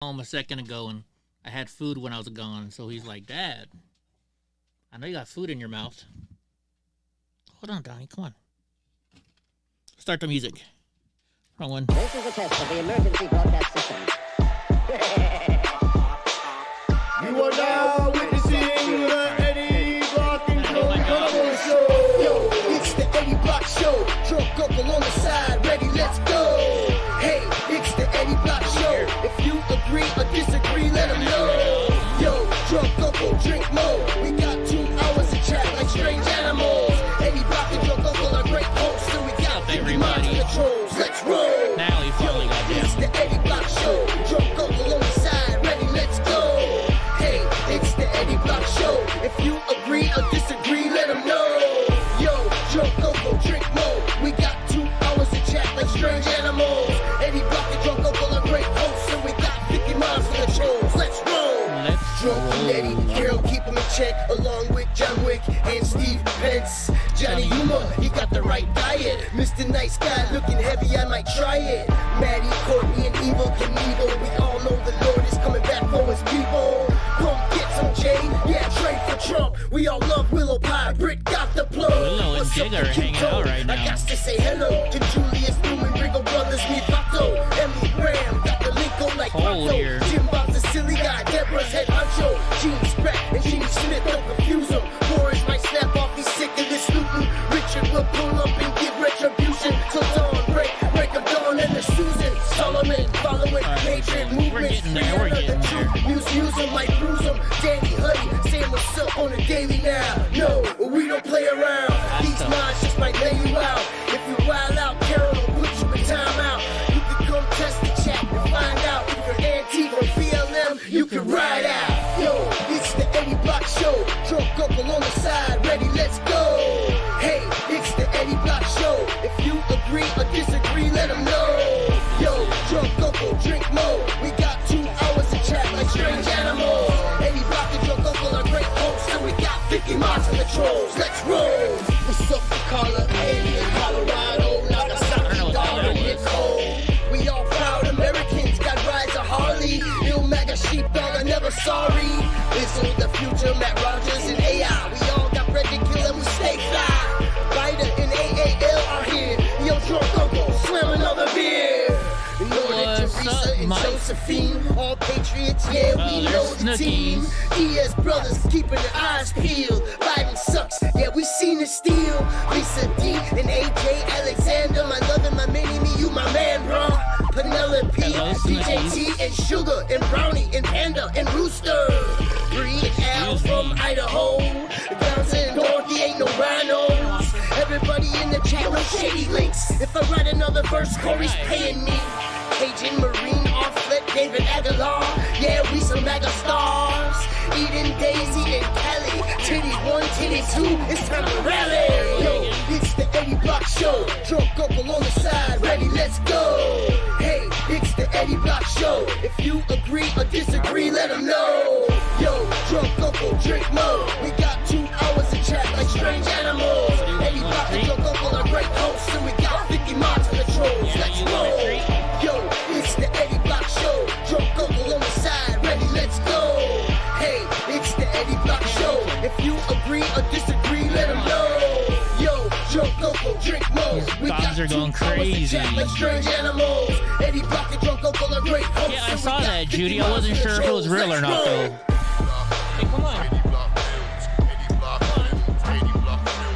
home a second ago and I had food when I was gone. So he's like, Dad, I know you got food in your mouth. Hold on, Donnie. Come on. Start the music. Wrong one. This is a test of the emergency broadcast system. You are now witnessing the Eddie Block and Show. Yo, it's the Eddie Block Show. Drunk uncle on the side, ready, let's go. Hey, it's the Eddie Block Show. If you agree or disagree, let them know. Yo, drunk uncle, drink more. We got 2 hours of chat like strange animals. Eddie Block and drunk uncle are great hosts, and we got 50 minds for the trolls. Let's roll. Now he finally got down. It's the Eddie Block Show. Drunk uncle on the side, ready, let's go. Hey, it's the Eddie Block Show. If you agree or disagree, let them know. Yo, drunk uncle, drink more. We got 2 hours of chat like strange animals. Eddie Block and drunk uncle are great hosts, and we got 50 miles for the trolls. Let's roll. Drunk and Eddie, Carol, keep him in check, along with John Wick and Steve Pence. Johnny Yuma, he got the right diet. Mr. Nice Guy, looking heavy, I might try it. Maddie, Courtney, and Evil Knievel. We all know the Lord is coming back for his people. Come get some Jay, yeah, trade for Trump. We all love Willow Pie, Britt got the plug. Willow and Jig are hanging out right now. I got to say hello to Julius Newman, Ringo Brothers, me Fato, Emily Graham, got the link on like Fato. Jim Bob's a silly guy, Deborah's head honcho. Gene Spratt and Gene Smith, don't confuse him. Boris might snap off, he's sick of this looting. Richard will pull up and give retribution. So Dawn, break of Dawn and the Susan. Solomon, following hatred movements. We're getting there. Muse him, might bruise him. Danny Huddy, saying what's up on the daily now. No, we don't play around. These minds just might lay you out. If you wild out, Carol will put you in timeout. You can come test the chat and find out if you're Antifa or BLM, you can ride out. Yo, it's the Eddie Block Show. Drunk uncle on the side, ready, let's go. Hey, it's the Eddie Block Show. If you agree or disagree, let them know. Yo, drunk uncle, drink more. We got 2 hours of chat like strange animals. Eddie Block and drunk uncle are great hosts, and we got 50 miles for the trolls. Let's roll. What's up, Carla? Eddie in Colorado, Nagasaki, Darwin, Nicole. We all proud Americans, got rides a Harley. Bill Mega Sheepdog, I'm never sorry. Lizzo, the future, Matt Rogers, and AI. We all got bread to kill and we stay fly. Ryder and AAL are here. Yo, drunk uncle, slam another beer. Northern Teresa and Josephine, all patriots, yeah, we know the team. Diaz brothers keeping their eyes peeled. Biden sucks, yeah, we seen the steal. Lisa D and AJ Alexander, my love and my mini-me, you my man, bro. Penelope, DJT and Sugar and Brownie and Panda and Rooster. Bree and Al from Idaho. Johnson and Dorothy ain't no rhinos. Everybody in the chat, no shady links. If I write another verse, Corey's paying me. Cajun, Marine, Offlet, David Aguilar. Yeah, we some mega stars. Eden, Daisy, and Kelly. Titty 1, titty 2, it's time to rally. Yo, it's the Eddie Block Show. Drunk uncle on the side, ready, let's go. Hey, it's the Eddie Block Show. If you agree or disagree, let them know. Yo, drunk uncle, drink more. We got 2 hours of chat like strange animals. Eddie Block and drunk uncle are great hosts, and we got 50 mods for the trolls. Let's roll. Yo, it's the Eddie Block Show. Drunk uncle on the side, ready, let's go. Hey, it's the Eddie Block Show. If you agree or disagree, let them know. Yo, drunk uncle, drink more. We Dogs are going crazy. Like strange animals. Eddie Block and drunk uncle are great hosts. Yeah, I saw that, Judy. I wasn't sure if it was real or not, though. Hey, come on.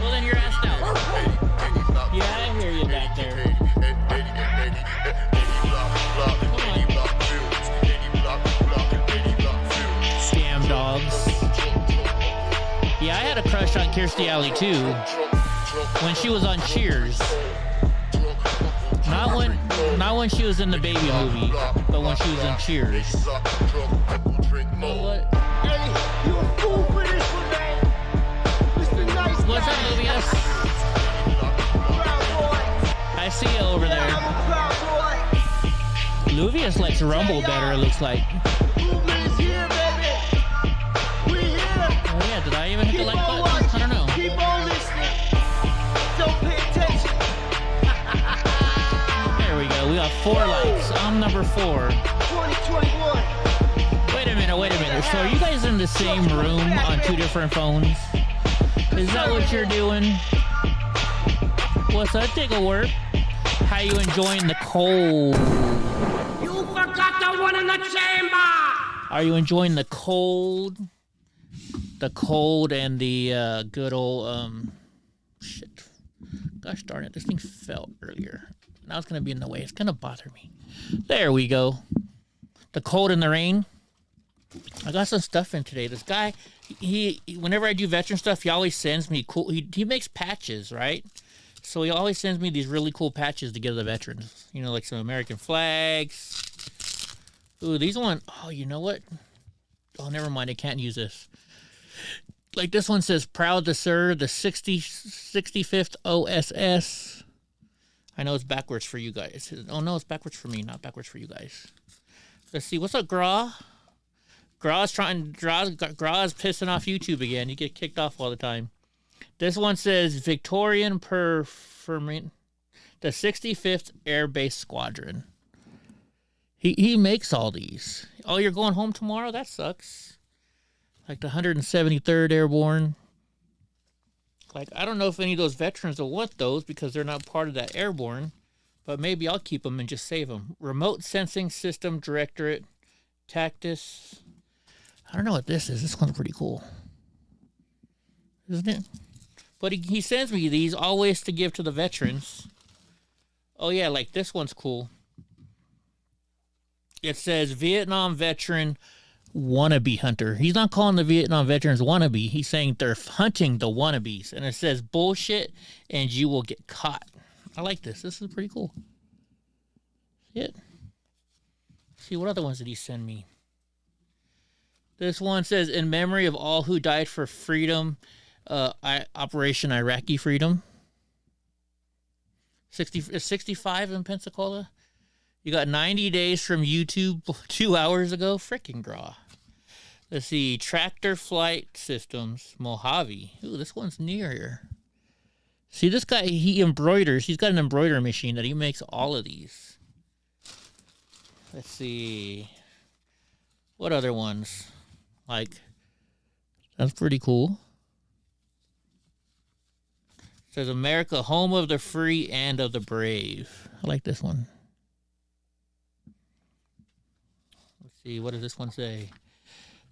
Well, then you're asked out. Yeah, I hear you back there. Scam dogs. Yeah, I had a crush on Kirstie Alley too when she was on Cheers. Not when she was in the Baby movie, but when she was in Cheers. What? Hey, you a fool for this one, man. Mr. Nice Guy. What's up, Luvius? I see you over there. Luvius likes Rumble better, it looks like. Movement is here, baby. We here. Oh yeah, did I even hit the like button? I don't know. Keep on listening. Don't pay attention. There we go. We got 4 likes. I'm number 4. 2021. So are you guys in the same room on 2 different phones? Is that what you're doing? What's that? Take a work. How you enjoying the cold? You forgot the one in the chamber! Are you enjoying the cold? The cold and the good old shit. Gosh darn it, this thing fell earlier. Now it's gonna be in the way. It's gonna bother me. There we go. The cold and the rain. I got some stuff in today. This guy, he whenever I do veteran stuff, he always sends me cool. He makes patches, right? So he always sends me these really cool patches to give the veterans. You know, like some American flags. Ooh, these one. Oh, you know what? Oh, never mind. I can't use this. Like this one says, "Proud to serve the 65th OSS." I know it's backwards for you guys. Oh no, it's backwards for me, not backwards for you guys. Let's see. What's up, Gra? Gra's pissing off YouTube again. You get kicked off all the time. This one says Victorian Performant, the 65th Air Base Squadron. He makes all these. Oh, you're going home tomorrow? That sucks. Like the 173rd Airborne. Like, I don't know if any of those veterans will want those because they're not part of that Airborne. But maybe I'll keep them and just save them. Remote Sensing System Directorate. Tactus. I don't know what this is. This one's pretty cool. Isn't it? But he sends me these always to give to the veterans. Oh, yeah, like this one's cool. It says Vietnam Veteran Wannabe Hunter. He's not calling the Vietnam veterans wannabe. He's saying they're hunting the wannabes. And it says bullshit and you will get caught. I like this. This is pretty cool. See it? See, what other ones did he send me? This one says, in memory of all who died for freedom, Operation Iraqi Freedom. 65 in Pensacola. You got 90 days from YouTube 2 hours ago. Freaking draw. Let's see. Tractor Flight Systems. Mojave. Ooh, this one's near here. See, this guy, he embroiders. He's got an embroidery machine that he makes all of these. Let's see. What other ones? Like, that's pretty cool. It says America, home of the free and of the brave. I like this one. Let's see, what does this one say?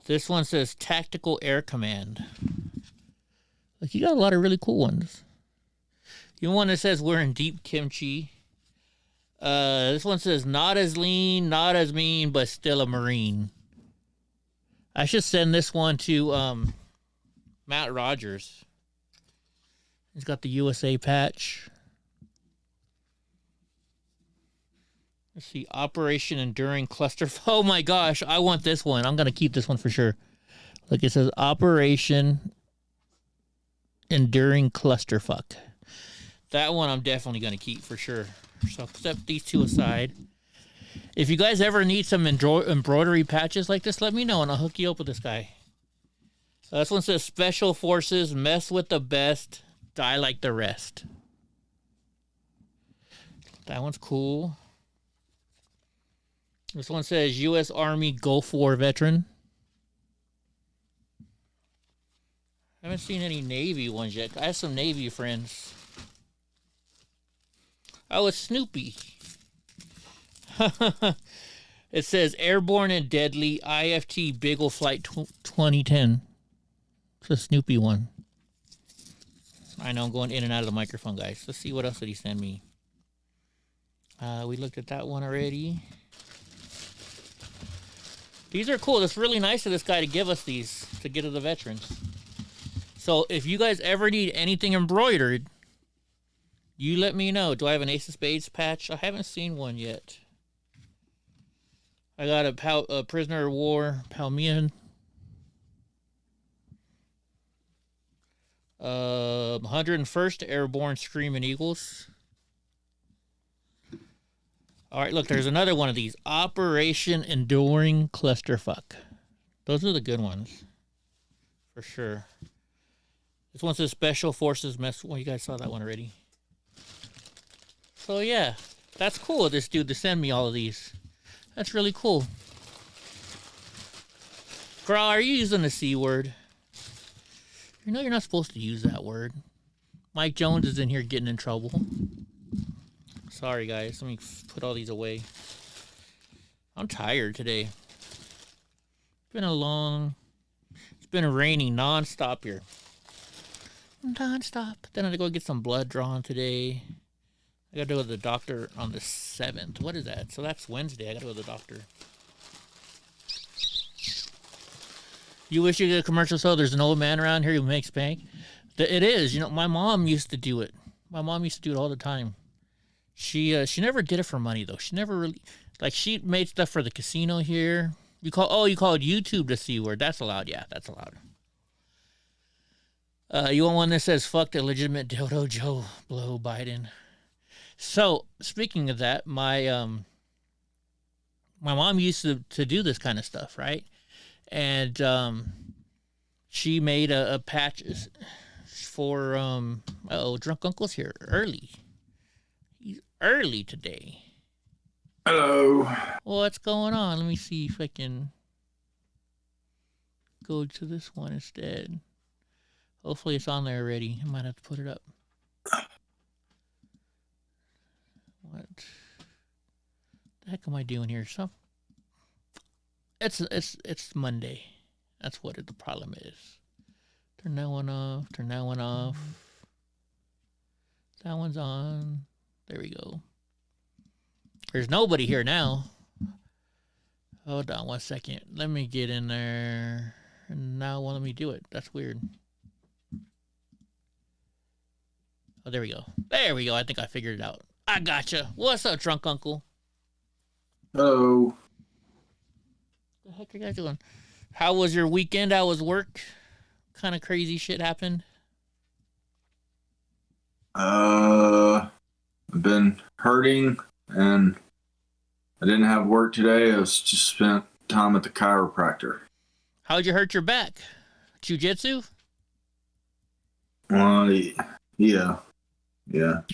This one says Tactical Air Command. Like, you got a lot of really cool ones. You know one that says we're in deep kimchi. This one says not as lean, not as mean, but still a Marine. I should send this one to Matt Rogers. He's got the USA patch. Let's see, Operation Enduring Cluster. Oh my gosh, I want this one. I'm gonna keep this one for sure. Like it says, Operation Enduring Clusterfuck. That one I'm definitely gonna keep for sure. So I'll set these two aside. If you guys ever need some embroidery patches like this, let me know and I'll hook you up with this guy. This one says Special Forces, mess with the best, die like the rest. That one's cool. This one says U.S. Army Gulf War veteran. I haven't seen any Navy ones yet. I have some Navy friends. Oh, it's Snoopy. It says Airborne and Deadly IFT Beagle Flight 2010. It's a Snoopy one. I know I'm going in and out of the microphone, guys. Let's see what else did he send me. We looked at that one already. These are cool. It's really nice of this guy to give us these to get to the veterans. So if you guys ever need anything embroidered, you let me know. Do I have an Ace of Spades patch? I haven't seen one yet. I got a prisoner of war, Palmian. 101st Airborne Screaming Eagles. All right, look, there's another one of these. Operation Enduring Clusterfuck. Those are the good ones. For sure. This one says Special Forces Mess. Well, you guys saw that one already. So, yeah. That's cool of this dude to send me all of these. That's really cool. Girl, are you using the C word? You know you're not supposed to use that word. Mike Jones is in here getting in trouble. Sorry, guys. Let me put all these away. I'm tired today. It's been raining nonstop here. Nonstop. Then I had to go get some blood drawn today. I got to go to the doctor on the 7th. What is that? So that's Wednesday. I got to go to the doctor. You wish you could get a commercial so there's an old man around here who makes bank? It is. You know, my mom used to do it. My mom used to do it all the time. She never did it for money, though. She never really... Like, she made stuff for the casino here. You called YouTube the C word. That's allowed. Yeah, that's allowed. You want one that says, fuck the legitimate dildo Joe Blow Biden. So, speaking of that, my mom used to do this kind of stuff, right? And she made a patch for, Drunk Uncle's here early. He's early today. Hello. What's going on? Let me see if I can go to this one instead. Hopefully it's on there already. I might have to put it up. What the heck am I doing here? It's Monday. That's what the problem is. Turn that one off. Turn that one off. That one's on. There we go. There's nobody here now. Hold on 1 second. Let me get in there. And now it won't let me do it. That's weird. Oh, there we go. There we go. I think I figured it out. I gotcha. What's up, Drunk Uncle? Hello. What the heck are you guys doing? How was your weekend? How was work? Kind of crazy shit happened? I've been hurting and I didn't have work today. I just spent time at the chiropractor. How'd you hurt your back? Jiu-jitsu? Well, yeah.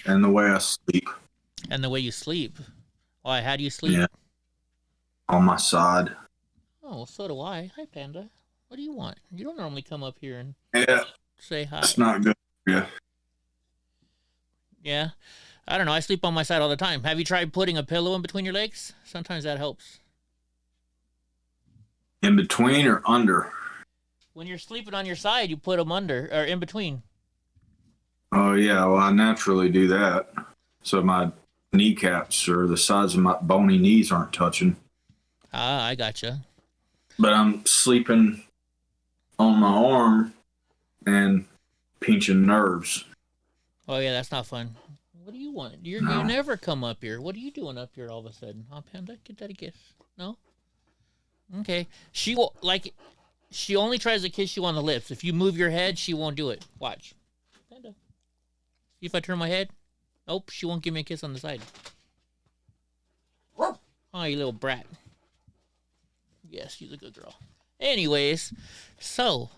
And the way I sleep. And the way you sleep? Why, how do you sleep? Yeah. On my side. Oh, so do I. Hi, Panda. What do you want? You don't normally come up here and say hi. It's not good for you. Yeah. I don't know. I sleep on my side all the time. Have you tried putting a pillow in between your legs? Sometimes that helps. In between or under? When you're sleeping on your side, you put them under or in between. Oh, yeah. Well, I naturally do that. So my kneecaps or the sides of my bony knees aren't touching. Ah, I gotcha. But I'm sleeping on my arm and pinching nerves. Oh, yeah, that's not fun. What do you want? You never come up here. What are you doing up here all of a sudden? Huh, Panda? Get that a kiss. No? Okay. She only tries to kiss you on the lips. If you move your head, she won't do it. Watch. Panda. See if I turn my head? Nope, she won't give me a kiss on the side. Oh, you little brat. Yes, she's a good girl. Anyways, so...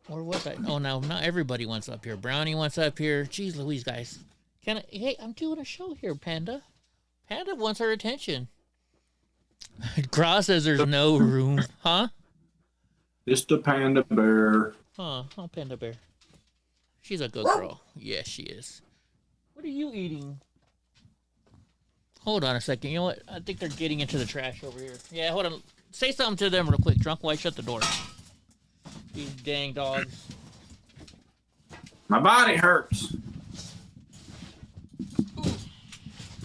Where was I? Oh, no, not everybody wants up here. Brownie wants up here. Jeez Louise, guys. Hey, I'm doing a show here, Panda. Panda wants her attention. Cross says there's no room. Huh? Just a panda bear. Huh, Panda Bear. She's a good girl. Yes, she is. What are you eating? Hold on a second. You know what? I think they're getting into the trash over here. Yeah, hold on. Say something to them real quick. Drunk White, shut the door. These dang dogs. My body hurts.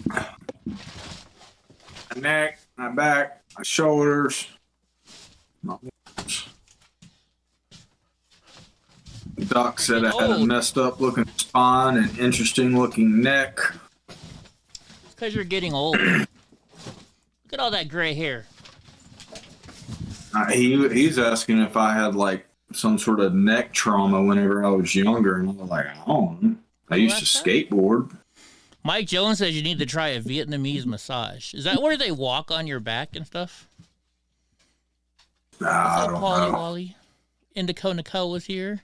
My neck, my back, my shoulders. The doc said I had a messed up looking spine and interesting looking neck. It's because you're getting old. Look at all that gray hair. He's asking if I had like some sort of neck trauma whenever I was younger, and I was like, I don't know. I used to skateboard. Mike Jones says you need to try a Vietnamese massage. Is that where they walk on your back and stuff? Nah, I don't know. Wally? Indico Nicole was here.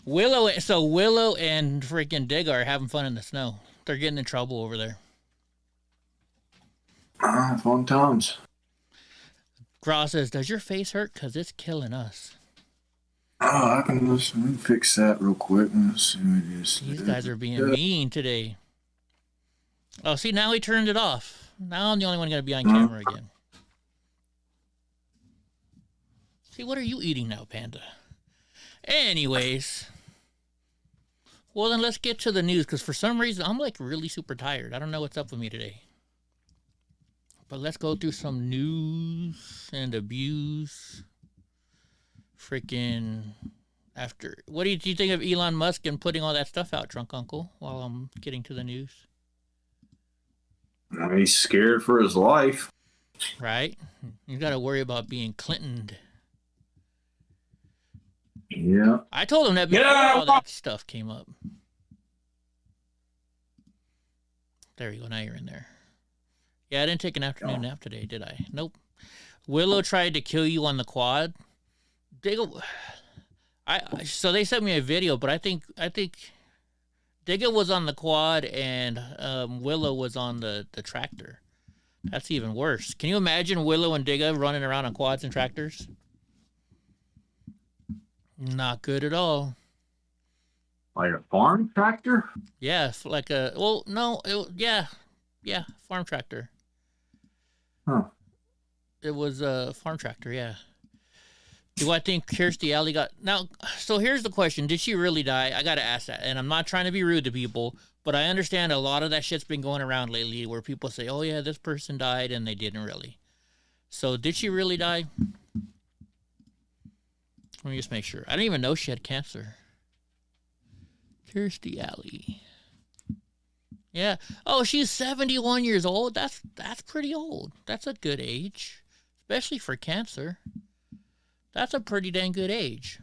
Willow and freaking Digger are having fun in the snow. They're getting in trouble over there. Fun times. Gross says, does your face hurt? Because it's killing us. Oh, I can let me fix that real quick. Let's see what it is. These guys are being mean today. Oh, see, now he turned it off. Now I'm the only one going to be on camera again. See, what are you eating now, Panda? Anyways. Well, then let's get to the news, because for some reason, I'm like really super tired. I don't know what's up with me today. But let's go through some news and abuse. Freaking after. What do you think of Elon Musk and putting all that stuff out, Drunk Uncle, while I'm getting to the news? He's scared for his life. Right? You got to worry about being Clintoned. Yeah. I told him that before all that stuff came up. There you go. Now you're in there. Yeah, I didn't take an afternoon nap today, did I? Nope. Willow tried to kill you on the quad. So they sent me a video, but I think Digga was on the quad and Willow was on the tractor. That's even worse. Can you imagine Willow and Digga running around on quads and tractors? Not good at all. Like a farm tractor? Yeah, like a farm tractor. Huh. It was a farm tractor, yeah. Do I think Kirstie Alley got... Now, so here's the question. Did she really die? I got to ask that. And I'm not trying to be rude to people, but I understand a lot of that shit's been going around lately where people say, oh, yeah, this person died, and they didn't really. So did she really die? Let me just make sure. I didn't even know she had cancer. Kirstie Alley. Yeah. Oh, she's 71 years old. That's pretty old. That's a good age, especially for cancer. That's a pretty dang good age.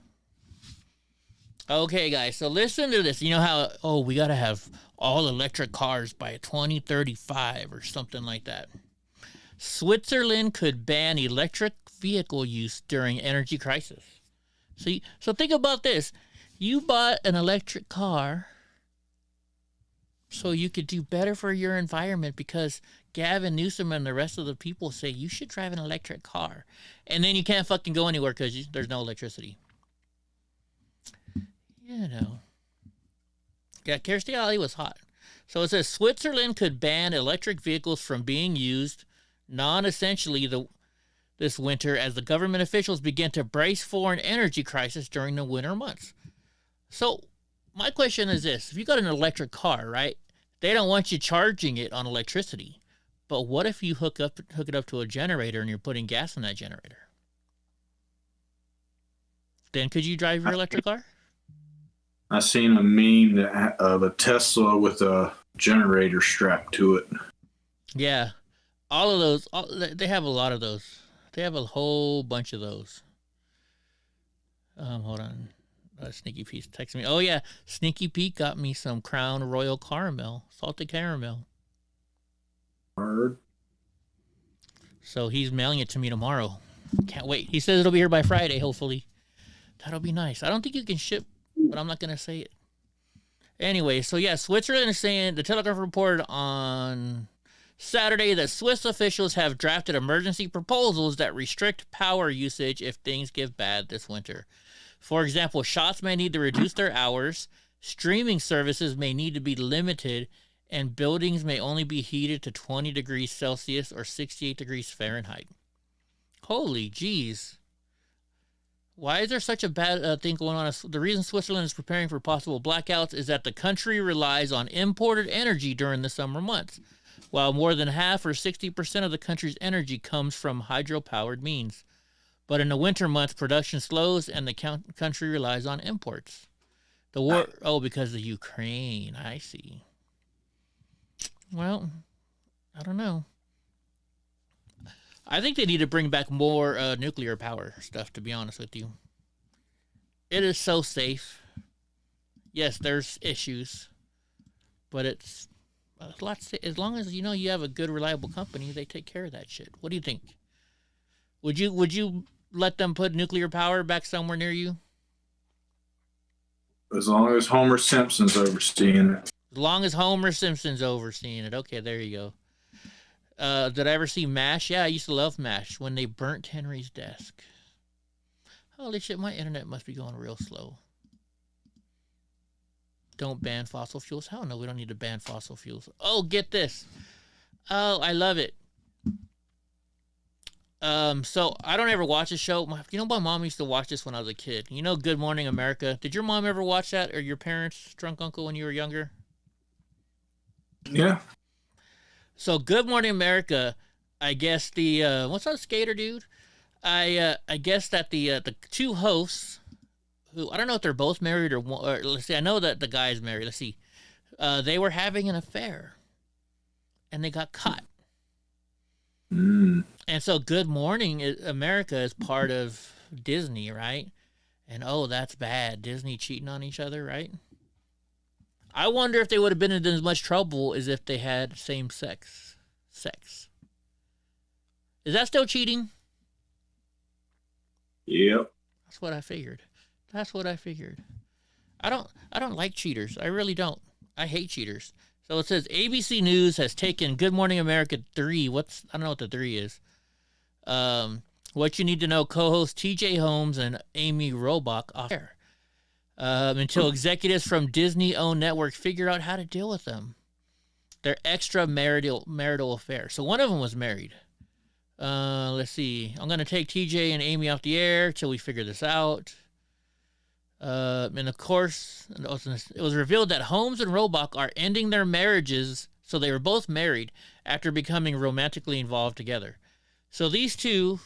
Okay, guys, so listen to this. You know how, we got to have all electric cars by 2035 or something like that. Switzerland could ban electric vehicle use during energy crisis. See, so think about this. You bought an electric car so you could do better for your environment because Gavin Newsom and the rest of the people say you should drive an electric car. And then you can't fucking go anywhere because there's no electricity. You know. Yeah, Kirstie Alley was hot. So it says Switzerland could ban electric vehicles from being used non-essentially this winter as the government officials begin to brace for an energy crisis during the winter months. So my question is this. If you got an electric car, right, they don't want you charging it on electricity. But what if you hook it up to a generator and you're putting gas in that generator? Then could you drive your electric car? I seen a meme of a Tesla with a generator strapped to it. Yeah. All of those, they have a lot of those. They have a whole bunch of those. Hold on. Sneaky Pete texted me. Oh, yeah. Sneaky Pete got me some Crown Royal Caramel. Salted caramel. Word. So he's mailing it to me tomorrow. Can't wait. He says it'll be here by Friday, hopefully. That'll be nice. I don't think you can ship, but I'm not going to say it. Anyway, so yeah, Switzerland is saying, the Telegraph reported on Saturday that Swiss officials have drafted emergency proposals that restrict power usage if things get bad this winter. For example, shops may need to reduce their hours, streaming services may need to be limited, and buildings may only be heated to 20 degrees Celsius or 68 degrees Fahrenheit. Holy jeez. Why is there such a bad thing going on? The reason Switzerland is preparing for possible blackouts is that the country relies on imported energy during the summer months, while more than half or 60% of the country's energy comes from hydropowered means. But in the winter months, production slows and the country relies on imports. The war, because of Ukraine, I see. Well, I don't know. I think they need to bring back more nuclear power stuff, to be honest with you. It is so safe. Yes, there's issues, but it's a lot. As long as you have a good, reliable company, they take care of that shit. What do you think? Would you let them put nuclear power back somewhere near you? As long as Homer Simpson's overseeing it. As long as Homer Simpson's overseeing it. Okay, there you go. Did I ever see MASH? Yeah, I used to love MASH when they burnt Henry's desk. Holy shit, my internet must be going real slow. Don't ban fossil fuels. Hell no, we don't need to ban fossil fuels. Oh, get this. Oh, I love it. So I don't ever watch a show. You know, my mom used to watch this when I was a kid. You know, Good Morning America. Did your mom ever watch that, or your parents, Drunk Uncle, when you were younger? Yeah. So Good Morning America, I guess the what's that skater dude? I guess that the two hosts, who I don't know if they're both married or let's see, I know that the guy is married. Let's see, they were having an affair, and they got caught. Mm. And so Good Morning America is part of Disney, right? And oh, that's bad. Disney cheating on each other, right? I wonder if they would have been in as much trouble as if they had same sex. Is that still cheating? Yep. That's what I figured. I don't like cheaters. I really don't. I hate cheaters. So it says ABC News has taken Good Morning America 3. I don't know what the 3 is. What you need to know, co-host TJ Holmes and Amy Robach off air. Until executives from Disney-owned network figure out how to deal with them. Their extramarital affair. So one of them was married. Let's see. I'm going to take TJ and Amy off the air till we figure this out. And of course, it was revealed that Holmes and Robach are ending their marriages. So they were both married after becoming romantically involved together. So these two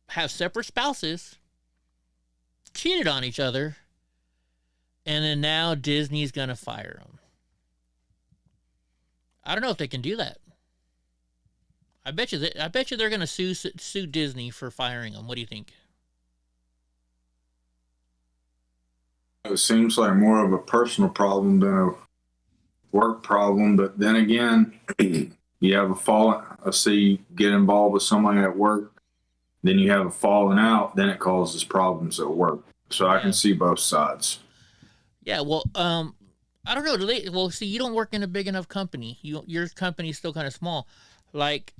have separate spouses, cheated on each other, and then now Disney's going to fire them. I don't know if they can do that. I bet you they're going to sue Disney for firing them. What do you think? It seems like more of a personal problem than a work problem. But then again, you have you get involved with somebody at work, then you have a falling out, then it causes problems at work. So I can see both sides. Yeah, well, I don't know. Well, see, you don't work in a big enough company. Your company's still kind of small. Like,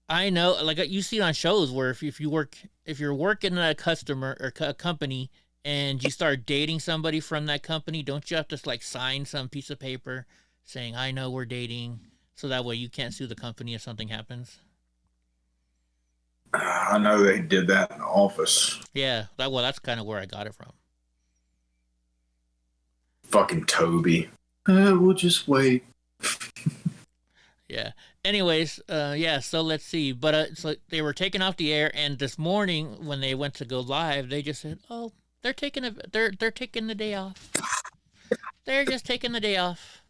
I know, like you see on shows where if you're working at a customer or a company and you start dating somebody from that company, don't you have to like sign some piece of paper saying, I know we're dating, so that way you can't sue the company if something happens? I know they did that in the office. Yeah, that's kind of where I got it from. Fucking Toby. We'll just wait. Yeah. Anyways, yeah, so let's see. But so they were taken off the air, and this morning when they went to go live, they just said, "Oh, they're taking the day off. They're just taking the day off."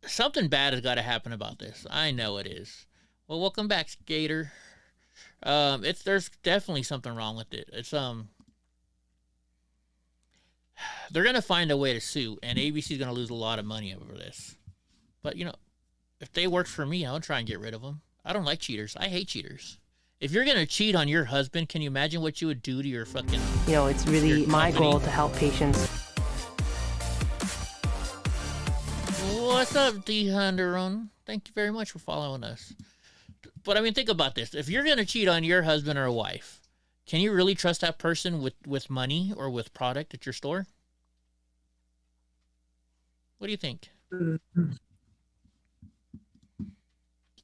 Something bad has got to happen about this. I know it is. Well, welcome back, Skater. There's definitely something wrong with it. They're gonna find a way to sue, and ABC's gonna lose a lot of money over this. But you know, if they worked for me, I'll try and get rid of them. I don't like cheaters. I hate cheaters. If you're gonna cheat on your husband, can you imagine what you would do to your fucking? You know, it's really my goal to help patients. What's up, D Honderon? Thank you very much for following us. But I mean, think about this: if you're gonna cheat on your husband or wife, can you really trust that person with money or with product at your store? What do you think?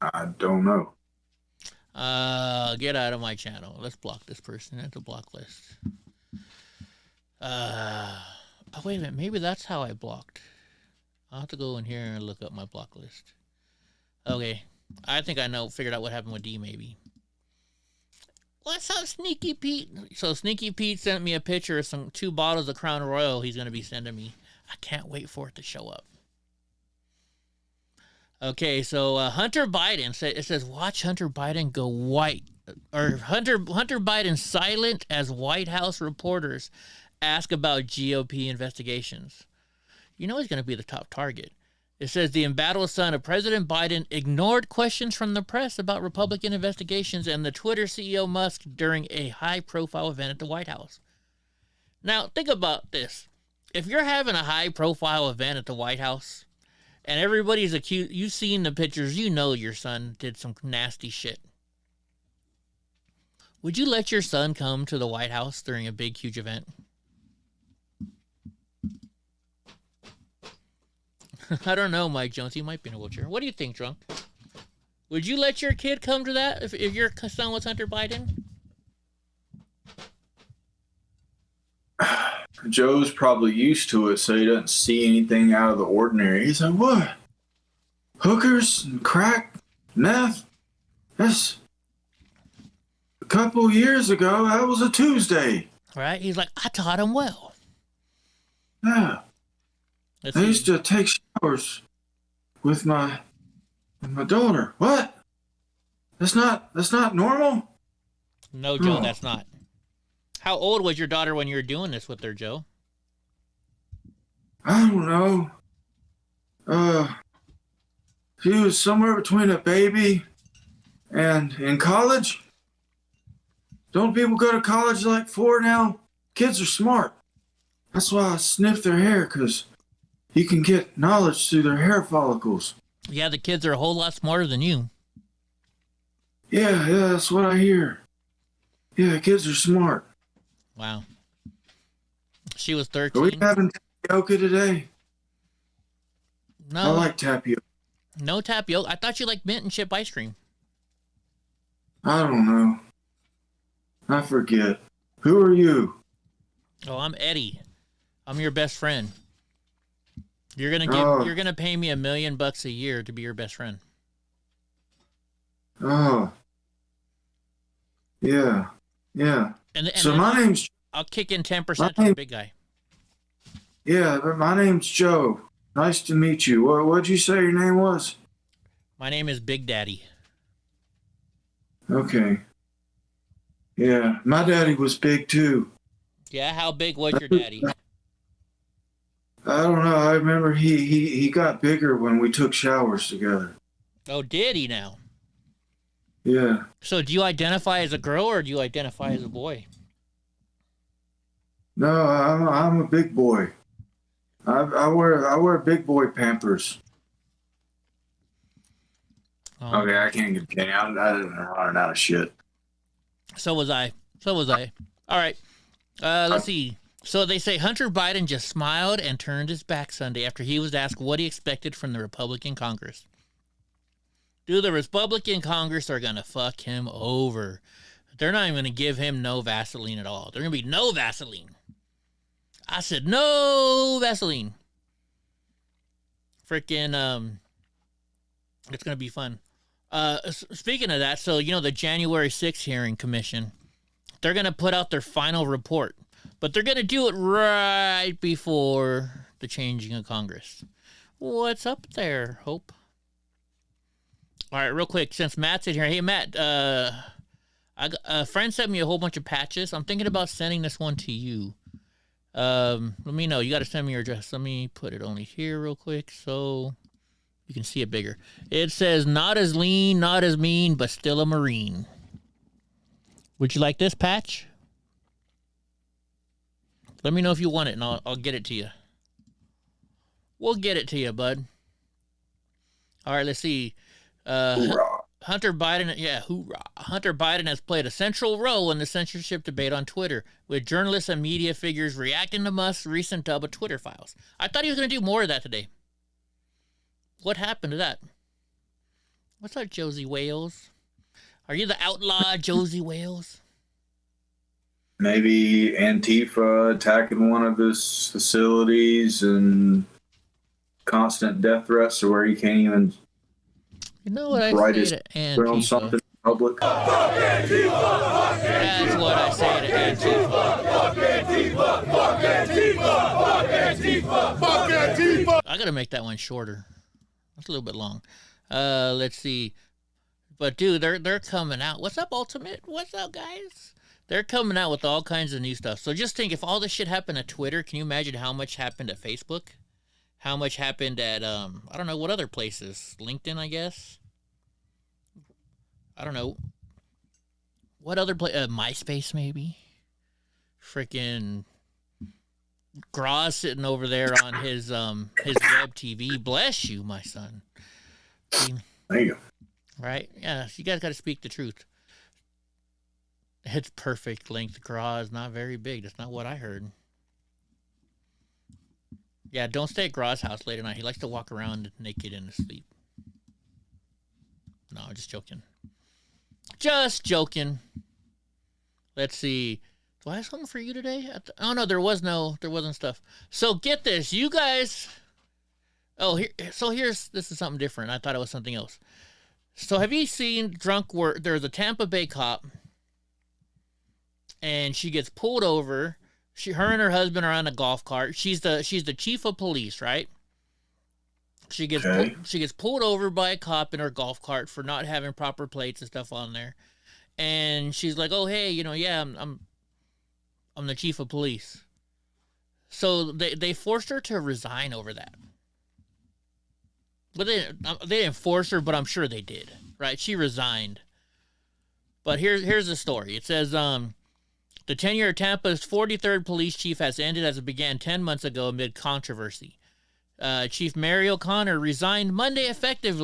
I don't know. Get out of my channel. Let's block this person at the block list. Oh, wait a minute. Maybe that's how I blocked. I'll have to go in here and look up my block list. Okay. I think I figured out what happened with D maybe. What's up, Sneaky Pete? So Sneaky Pete sent me a picture of 2 bottles of Crown Royal he's going to be sending me. I can't wait for it to show up. Okay, so Hunter Biden, it says, watch Hunter Biden go white. Or Hunter Biden silent as White House reporters ask about GOP investigations. You know he's going to be the top target. It says the embattled son of President Biden ignored questions from the press about Republican investigations and the Twitter CEO Musk during a high-profile event at the White House. Now, think about this. If you're having a high-profile event at the White House And everybody's accused. You've seen the pictures. You know your son did some nasty shit. Would you let your son come to the White House during a big, huge event? I don't know, Mike Jones. He might be in a wheelchair. What do you think, Drunk? Would you let your kid come to that if your son was Hunter Biden? Joe's probably used to it, so he doesn't see anything out of the ordinary. He's like, what? Hookers and crack, meth? That's a couple years ago. That was a Tuesday. Right? He's like, I taught him well. Yeah. Let's I see. used to take showers with my daughter. What? That's not normal? No, Joe, Oh. that's not. How old was your daughter when you were doing this with her, Joe? I don't know. She was somewhere between a baby and in college. Don't people go to college like 4 now? Kids are smart. That's why I sniff their hair, because you can get knowledge through their hair follicles. Yeah, the kids are a whole lot smarter than you. Yeah, that's what I hear. Yeah, kids are smart. Wow. She was Are we 13. having tapioca today? I No, like tapioca. no tapioca. I thought you liked mint and chip ice cream. I don't know. I forget. Who are you? Oh, I'm Eddie. I'm your best friend. You're gonna pay me $1 million a year to be your best friend. Oh. Yeah. And So then my name's... I'll kick in 10% to the big guy. Yeah, but my name's Joe. Nice to meet you. What'd you say your name was? My name is Big Daddy. Okay. Yeah, my daddy was big too. Yeah, how big was your daddy? I don't know. I remember he got bigger when we took showers together. Oh, did he now? Yeah. So do you identify as a girl or do you identify as a boy? No, I'm a big boy. I wear big boy Pampers. Oh, Okay, I can't continue. I'm running out of shit. So was I. All right. Let's see. So they say Hunter Biden just smiled and turned his back Sunday after he was asked what he expected from the Republican Congress. Dude, the Republican Congress are going to fuck him over. They're not even going to give him no Vaseline at all. They're going to be no Vaseline. I said no Vaseline. Freaking, it's going to be fun. Speaking of that, so, you know, the January 6th hearing commission, they're going to put out their final report, but they're going to do it right before the changing of Congress. What's up there, Hope? All right, real quick, since Matt's in here. Hey, Matt, a friend sent me a whole bunch of patches. I'm thinking about sending this one to you. Let me know. You got to send me your address. Let me put it only here real quick so you can see it bigger. It says, not as lean, not as mean, but still a Marine. Would you like this patch? Let me know if you want it, and I'll get it to you. We'll get it to you, bud. All right, let's see. Hunter Biden, yeah, hoorah. Hunter Biden has played a central role in the censorship debate on Twitter, with journalists and media figures reacting to Musk's recent dub of Twitter files. I thought he was going to do more of that today. What happened to that? What's up, Josie Wales? Are you the outlaw Josie Wales? Maybe Antifa attacking one of his facilities and constant death threats to where he can't even You know what I write say his to on something Antifa? in public. That's what I say to Antifa. I gotta make that one shorter. That's a little bit long. Let's see. But dude, they're coming out. What's up, Ultimate? What's up, guys? They're coming out with all kinds of new stuff. So just think, if all this shit happened at Twitter, can you imagine how much happened at Facebook? How much happened at I don't know what other places. LinkedIn, I guess. I don't know. What other place? MySpace, maybe. Freaking Graz sitting over there on his web TV. Bless you, my son. See, There you go. right? Yeah, you guys got to speak the truth. It's perfect length. Graz, not very big. That's not what I heard. Yeah, don't stay at Graz's house late at night. He likes to walk around naked and asleep. No, I'm just joking. Just joking. Let's see. Do I have something for you today? Oh no, there wasn't stuff. So get this, you guys. Oh, this is something different. I thought it was something else. So have you seen drunk work? There's a Tampa Bay cop, and she gets pulled over. Her and her husband are on a golf cart. She's the chief of police, right? She gets pulled over by a cop in her golf cart for not having proper plates and stuff on there, and she's like, "Oh hey, yeah, I'm the chief of police." So they forced her to resign over that. But they didn't force her, but I'm sure they did, right? She resigned. But here's the story. It says the tenure of Tampa's 43rd police chief has ended as it began 10 months ago amid controversy. Chief Mary O'Connor resigned Monday effective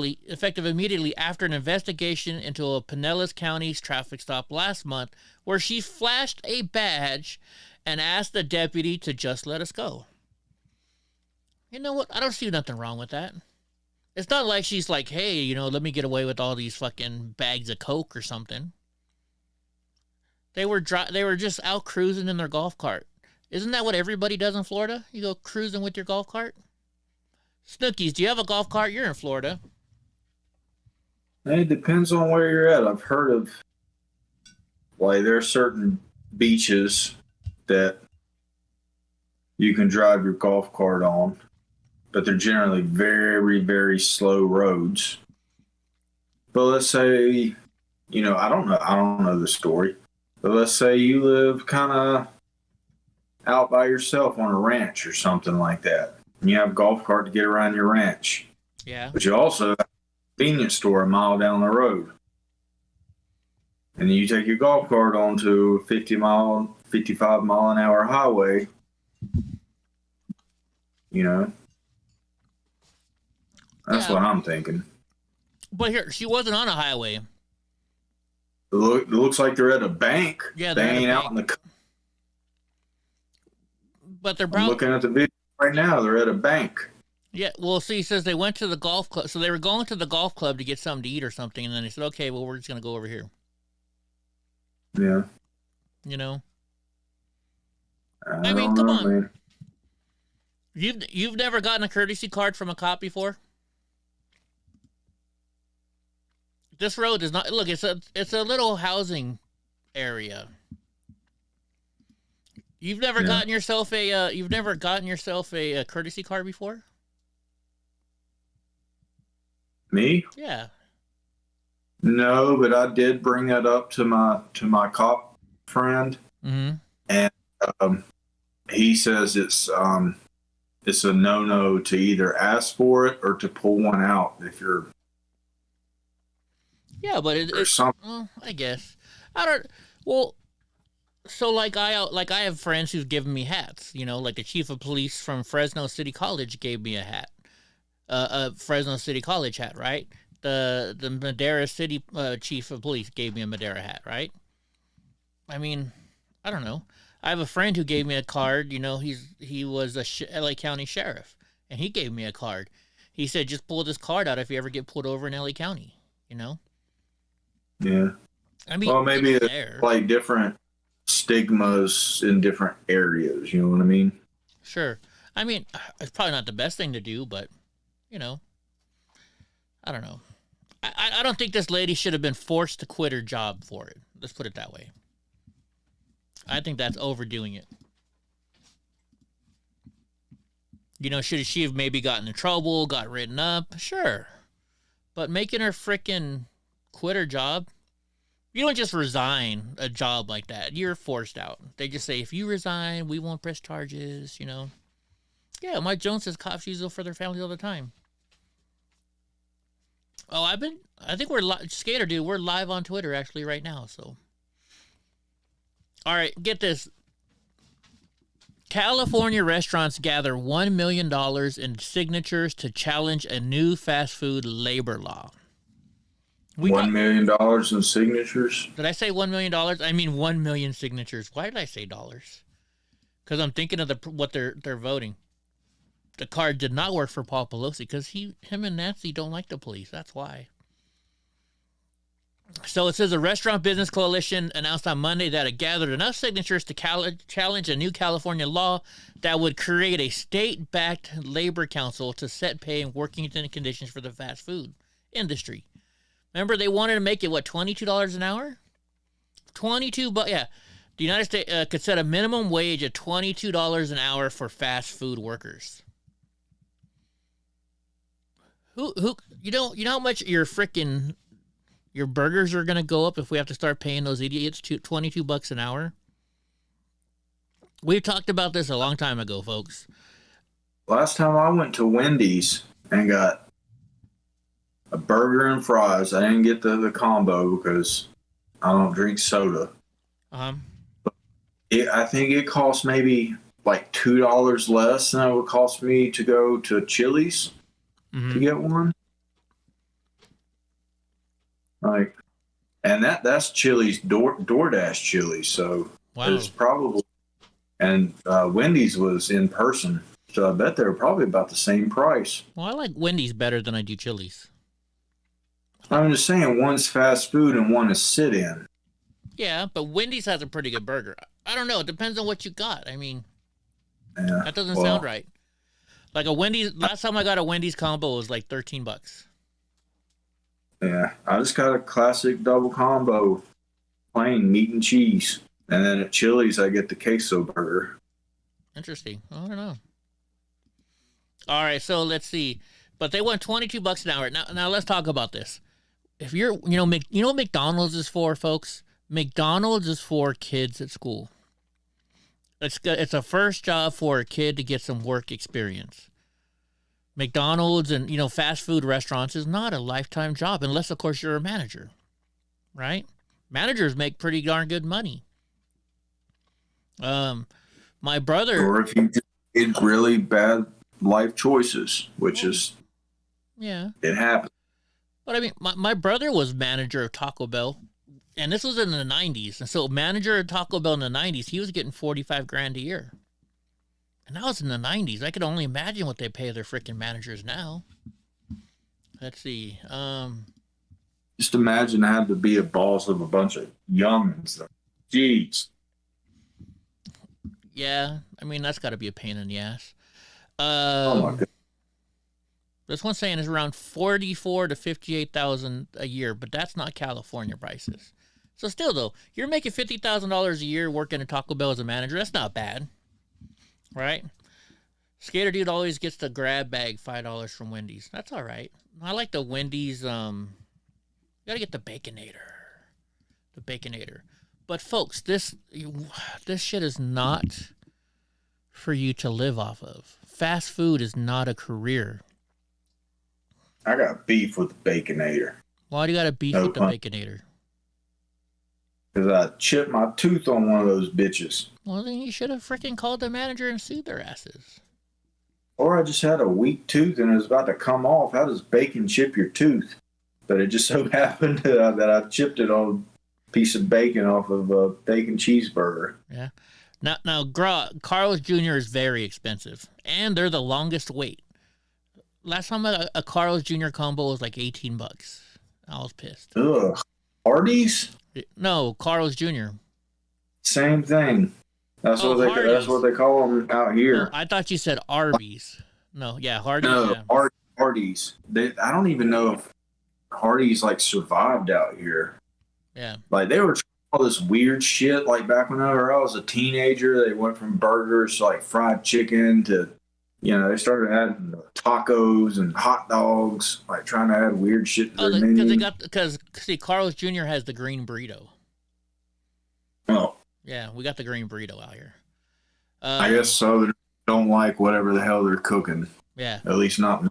immediately after an investigation into a Pinellas County's traffic stop last month where she flashed a badge and asked the deputy to just let us go. You know what? I don't see nothing wrong with that. It's not like she's like, hey, let me get away with all these fucking bags of coke or something. They were just out cruising in their golf cart. Isn't that what everybody does in Florida? You go cruising with your golf cart? Snookies, do you have a golf cart? You're in Florida. It depends on where you're at. I've heard of, there are certain beaches that you can drive your golf cart on, but they're generally very, very slow roads. But let's say, I don't know the story, but let's say you live kind of out by yourself on a ranch or something like that. And you have a golf cart to get around your ranch. Yeah. But you also have a convenience store a mile down the road. And then you take your golf cart onto a 55 mile an hour highway. That's what I'm thinking. But here, she wasn't on a highway. It looks like they're at a bank. Yeah, they ain't out in the. But they're I'm looking at the video right now. They're at a bank. Yeah, well, see, it says they went to the golf club. So they were going to the golf club to get something to eat or something, and then they said, okay, well, we're just going to go over here. Yeah. I mean, come on. Man. You've never gotten a courtesy card from a cop before? This road is not. Look, it's a little housing area. You've never gotten yourself a courtesy card before? Me? Yeah. No, but I did bring that up to my cop friend, and he says it's a no to either ask for it or to pull one out if you're. Yeah, but it's something. Well, I guess I don't. Well, so like I have friends who've given me hats. Like the chief of police from Fresno City College gave me a hat, a Fresno City College hat, right? The Madera City chief of police gave me a Madera hat, right? I mean, I don't know. I have a friend who gave me a card. He was a LA County sheriff, and he gave me a card. He said, just pull this card out if you ever get pulled over in LA County. Yeah. I mean, well, maybe it's like different stigmas in different areas. You know what I mean? Sure. I mean, it's probably not the best thing to do, but I don't know. I don't think this lady should have been forced to quit her job for it. Let's put it that way. I think that's overdoing it. Should she have maybe gotten in trouble, got written up? Sure. But making her frickin' quit her job? You don't just resign a job like that. You're forced out. They just say, if you resign, we won't press charges, Yeah, Mike Jones says cops use it for their families all the time. Oh, I think we're Skater Dude, we're live on Twitter actually right now, so. All right, get this. California restaurants gather $1 million in signatures to challenge a new fast food labor law. $1 million in signatures? Did I say $1 million? I mean 1 million signatures. Why did I say dollars? Because I'm thinking of what they're voting. The card did not work for Paul Pelosi because him and Nancy don't like the police. That's why. So it says a restaurant business coalition announced on Monday that it gathered enough signatures to challenge a new California law that would create a state-backed labor council to set pay and working conditions for the fast food industry. Remember, they wanted to make it, $22 an hour? $22, yeah. The United States could set a minimum wage of $22 an hour for fast food workers. Who you know how much your burgers are gonna go up if we have to start paying those idiots $22 an hour? We've talked about this a long time ago, folks. Last time I went to Wendy's and got a burger and fries, I didn't get the combo because I don't drink soda. I think it cost maybe like $2 less than it would cost me to go to Chili's to get one. Like, and that's Chili's DoorDash Chili's, so it's probably, and Wendy's was in person, so I bet they were probably about the same price. Well, I like Wendy's better than I do Chili's. I'm just saying, one's fast food and one is sit-in. Yeah, but Wendy's has a pretty good burger. I don't know. It depends on what you got. I mean, that doesn't sound right. Like a Wendy's, last time I got a Wendy's combo was like $13. Yeah, I just got a classic double combo, plain meat and cheese. And then at Chili's, I get the queso burger. Interesting. I don't know. All right, so let's see. But they want $22 an hour. Now let's talk about this. If you're, you know what McDonald's is for, folks? McDonald's is for kids at school. It's a first job for a kid to get some work experience. McDonald's and, fast food restaurants is not a lifetime job unless, of course, you're a manager, right? Managers make pretty darn good money. My brother... Or if you did really bad life choices, which is... Yeah. It happens. But, I mean, my brother was manager of Taco Bell, and this was in the 90s. And so manager of Taco Bell in the 90s, he was getting $45,000 a year. And that was in the 90s. I could only imagine what they pay their freaking managers now. Let's see. Just imagine having to be a boss of a bunch of youngins. Jeez. Yeah, I mean, that's got to be a pain in the ass. Oh, my God. This one's saying it's around $44,000 to $58,000 a year, but that's not California prices. So still, though, you're making $50,000 a year working at Taco Bell as a manager. That's not bad. Right? Skater Dude always gets the grab bag $5 from Wendy's. That's all right. I like the Wendy's. You gotta get the Baconator. The Baconator. But folks, this shit is not for you to live off of. Fast food is not a career. I got beef with the Baconator. Why do you got a beef with the Baconator? Because I chipped my tooth on one of those bitches. Well, then you should have freaking called the manager and sued their asses. Or I just had a weak tooth and it was about to come off. How does bacon chip your tooth? But it just so happened that I chipped it on a piece of bacon off of a bacon cheeseburger. Yeah. Now, Carl's Jr. is very expensive, and they're the longest wait. Last time a Carl's Jr. combo was like $18. I was pissed. Ugh. Arby's? No, Carl's Jr. Same thing. That's what they call them out here. No, I thought you said Arby's. No, yeah, Hardee's. No, yeah. Hardee's. I don't even know if Hardee's survived out here. Yeah. They were trying all this weird shit. Back whenever I was a teenager, they went from burgers to fried chicken to, they started adding tacos and hot dogs, trying to add weird shit to their menu. Because Carl's Jr. has the green burrito. Oh. Yeah, we got the green burrito out here. I guess so. They don't like whatever the hell they're cooking. Yeah. At least not.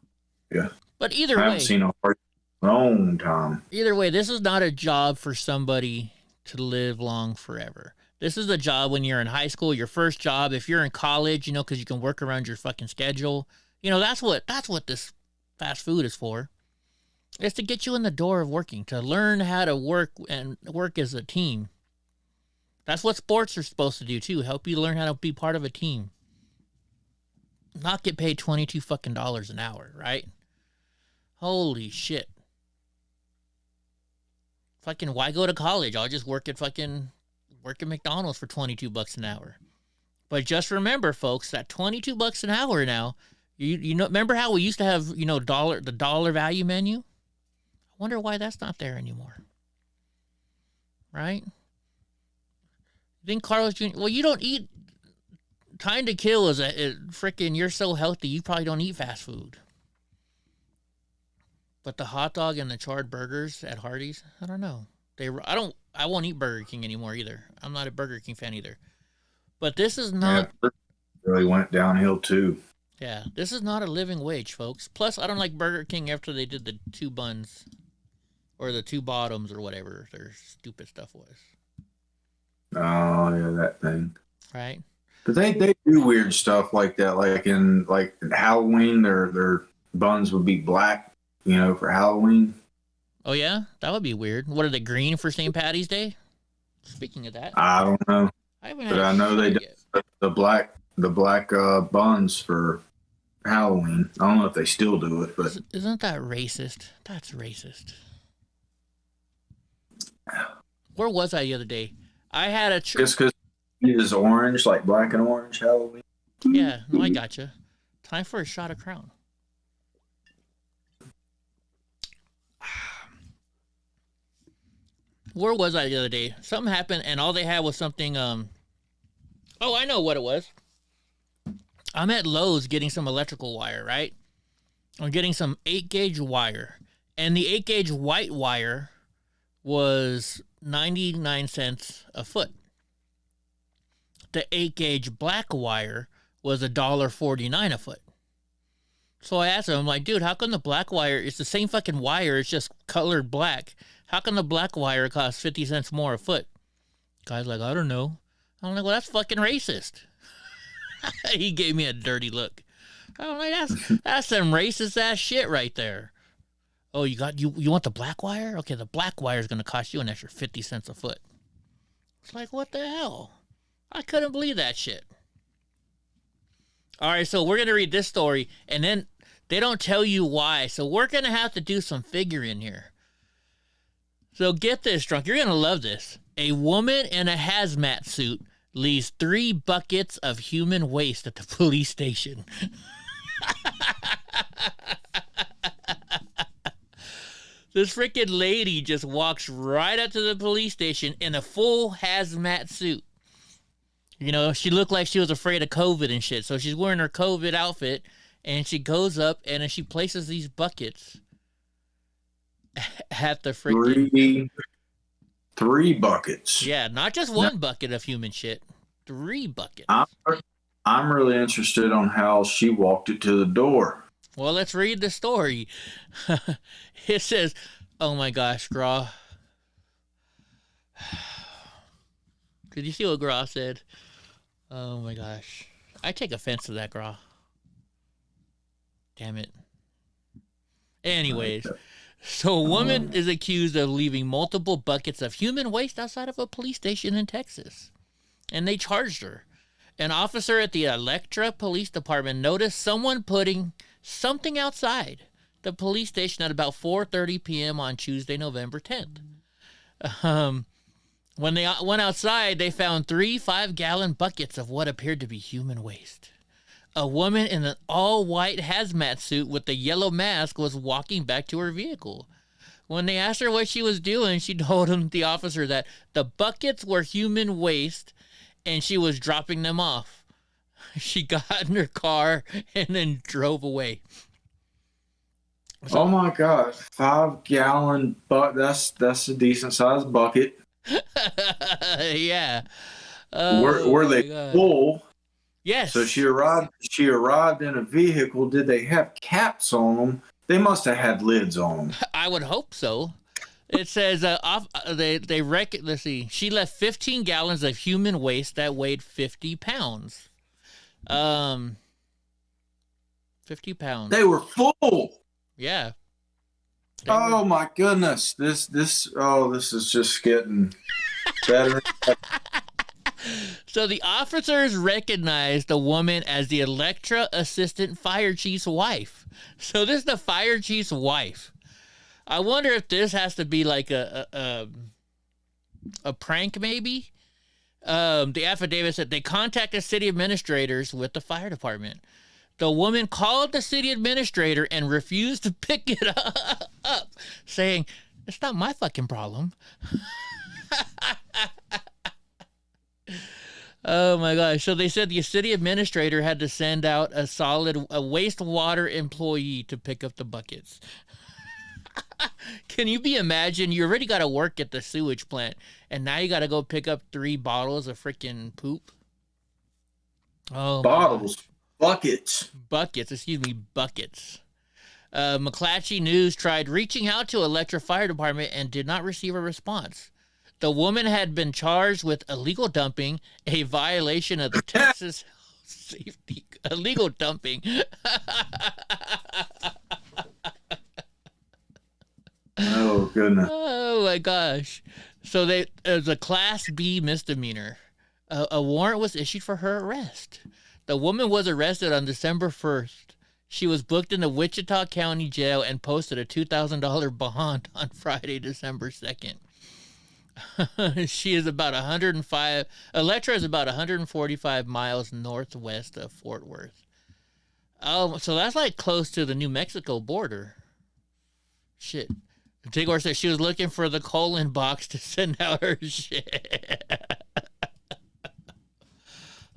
Yeah. But either I way. haven't seen a Hardee's in a long time. Either way, this is not a job for somebody to live long forever. This is a job when you're in high school, your first job. If you're in college, you know, because you can work around your fucking schedule. You know, that's what this fast food is for. It's to get you in the door of working, to learn how to work and work as a team. That's what sports are supposed to do too. Help you learn how to be part of a team. Not get paid $22 fucking an hour, right? Holy shit. Fucking why go to college? I'll just work at McDonald's for $22 an hour. But just remember, folks, that $22 an hour now, you know, remember how we used to have, you know, the dollar value menu? I wonder why that's not there anymore. Right? Then Carlos Jr., well, you don't eat, Time to Kill is freaking, you're so healthy, you probably don't eat fast food. But the hot dog and the charred burgers at Hardee's, I don't know. I won't eat Burger King anymore either. I'm not a Burger King fan either. But this is not... Yeah, really went downhill too. Yeah, this is not a living wage, folks. Plus, I don't like Burger King after they did the 2 buns or the 2 bottoms or whatever their stupid stuff was. Oh, yeah, that thing. Right? But they do weird stuff like that. Like in Halloween, their buns would be black, you know, for Halloween. Oh, yeah? That would be weird. What are they, green for St. Patty's Day? Speaking of that. I don't know. But I know they did the black buns for Halloween. I don't know if they still do it, but isn't that racist? That's racist. Where was I the other day? I had a just because it is orange, like black and orange Halloween. Yeah, no, I gotcha. Time for a shot of Crown. Where was I the other day? Something happened, and all they had was something. Oh, I know what it was. I'm at Lowe's getting some electrical wire, right? I'm getting some 8-gauge wire, and the 8-gauge white wire was 99 cents a foot. The 8-gauge black wire was $1.49 a foot. So I asked him, I'm like, dude, how come the black wire, it's the same fucking wire, it's just colored black. How come the black wire costs 50 cents more a foot? Guy's like, I don't know. I'm like, well, that's fucking racist. He gave me a dirty look. I'm like, that's some racist ass shit right there. Oh, you want the black wire? Okay, the black wire is going to cost you an extra 50 cents a foot. It's like, what the hell? I couldn't believe that shit. All right, so we're going to read this story, and then they don't tell you why. So we're going to have to do some figuring here. So get this, drunk. You're going to love this. A woman in a hazmat suit leaves 3 buckets of human waste at the police station. This freaking lady just walks right up to the police station in a full hazmat suit. You know, she looked like she was afraid of COVID and shit. So she's wearing her COVID outfit, and she goes up and then she places these buckets at the freaking... 3 buckets. Yeah, not just one bucket of human shit. 3 buckets. I'm really interested on how she walked it to the door. Well, let's read the story. It says, oh my gosh, Graw. Did you see what Graw said? Oh my gosh. I take offense to that, Graw. Damn it. Anyways, so a woman is accused of leaving multiple buckets of human waste outside of a police station in Texas. And they charged her. An officer at the Electra Police Department noticed someone putting something outside the police station at about 4:30 p.m. on Tuesday, November 10th. When they went outside, they found 3 5-gallon buckets of what appeared to be human waste. A woman in an all-white hazmat suit with a yellow mask was walking back to her vehicle. When they asked her what she was doing, she told the officer that the buckets were human waste and she was dropping them off. She got in her car and then drove away. So, oh my gosh, 5-gallon that's a decent sized bucket. Yeah. Were they full? Yes. So she arrived in a vehicle. Did they have caps on them? They must have had lids on them. I would hope so. It says let's see. She left 15 gallons of human waste that weighed 50 pounds. 50 pounds. They were full. Yeah. Oh my goodness. This is just getting better. So the officers recognized the woman as the Electra assistant fire chief's wife. So this is the fire chief's wife. I wonder if this has to be like a prank, maybe. The affidavit said they contacted city administrators with the fire department. The woman called the city administrator and refused to pick it up, saying, "It's not my fucking problem." Oh my gosh. So they said the city administrator had to send out a wastewater employee to pick up the buckets. Can you imagine? You already got to work at the sewage plant, and now you got to go pick up 3 bottles of freaking poop. Oh, bottles, buckets. Buckets. McClatchy News tried reaching out to Electra Fire Department and did not receive a response. The woman had been charged with illegal dumping, a violation of the Texas safety. Illegal dumping. Oh, goodness. Oh, my gosh. So it was a Class B misdemeanor. A warrant was issued for her arrest. The woman was arrested on December 1st. She was booked in the Wichita County Jail and posted a $2,000 bond on Friday, December 2nd. She is about 105. Electra is about 145 miles northwest of Fort Worth. Oh, so that's like close to the New Mexico border. Shit. Tigor said she was looking for the colon box to send out her shit.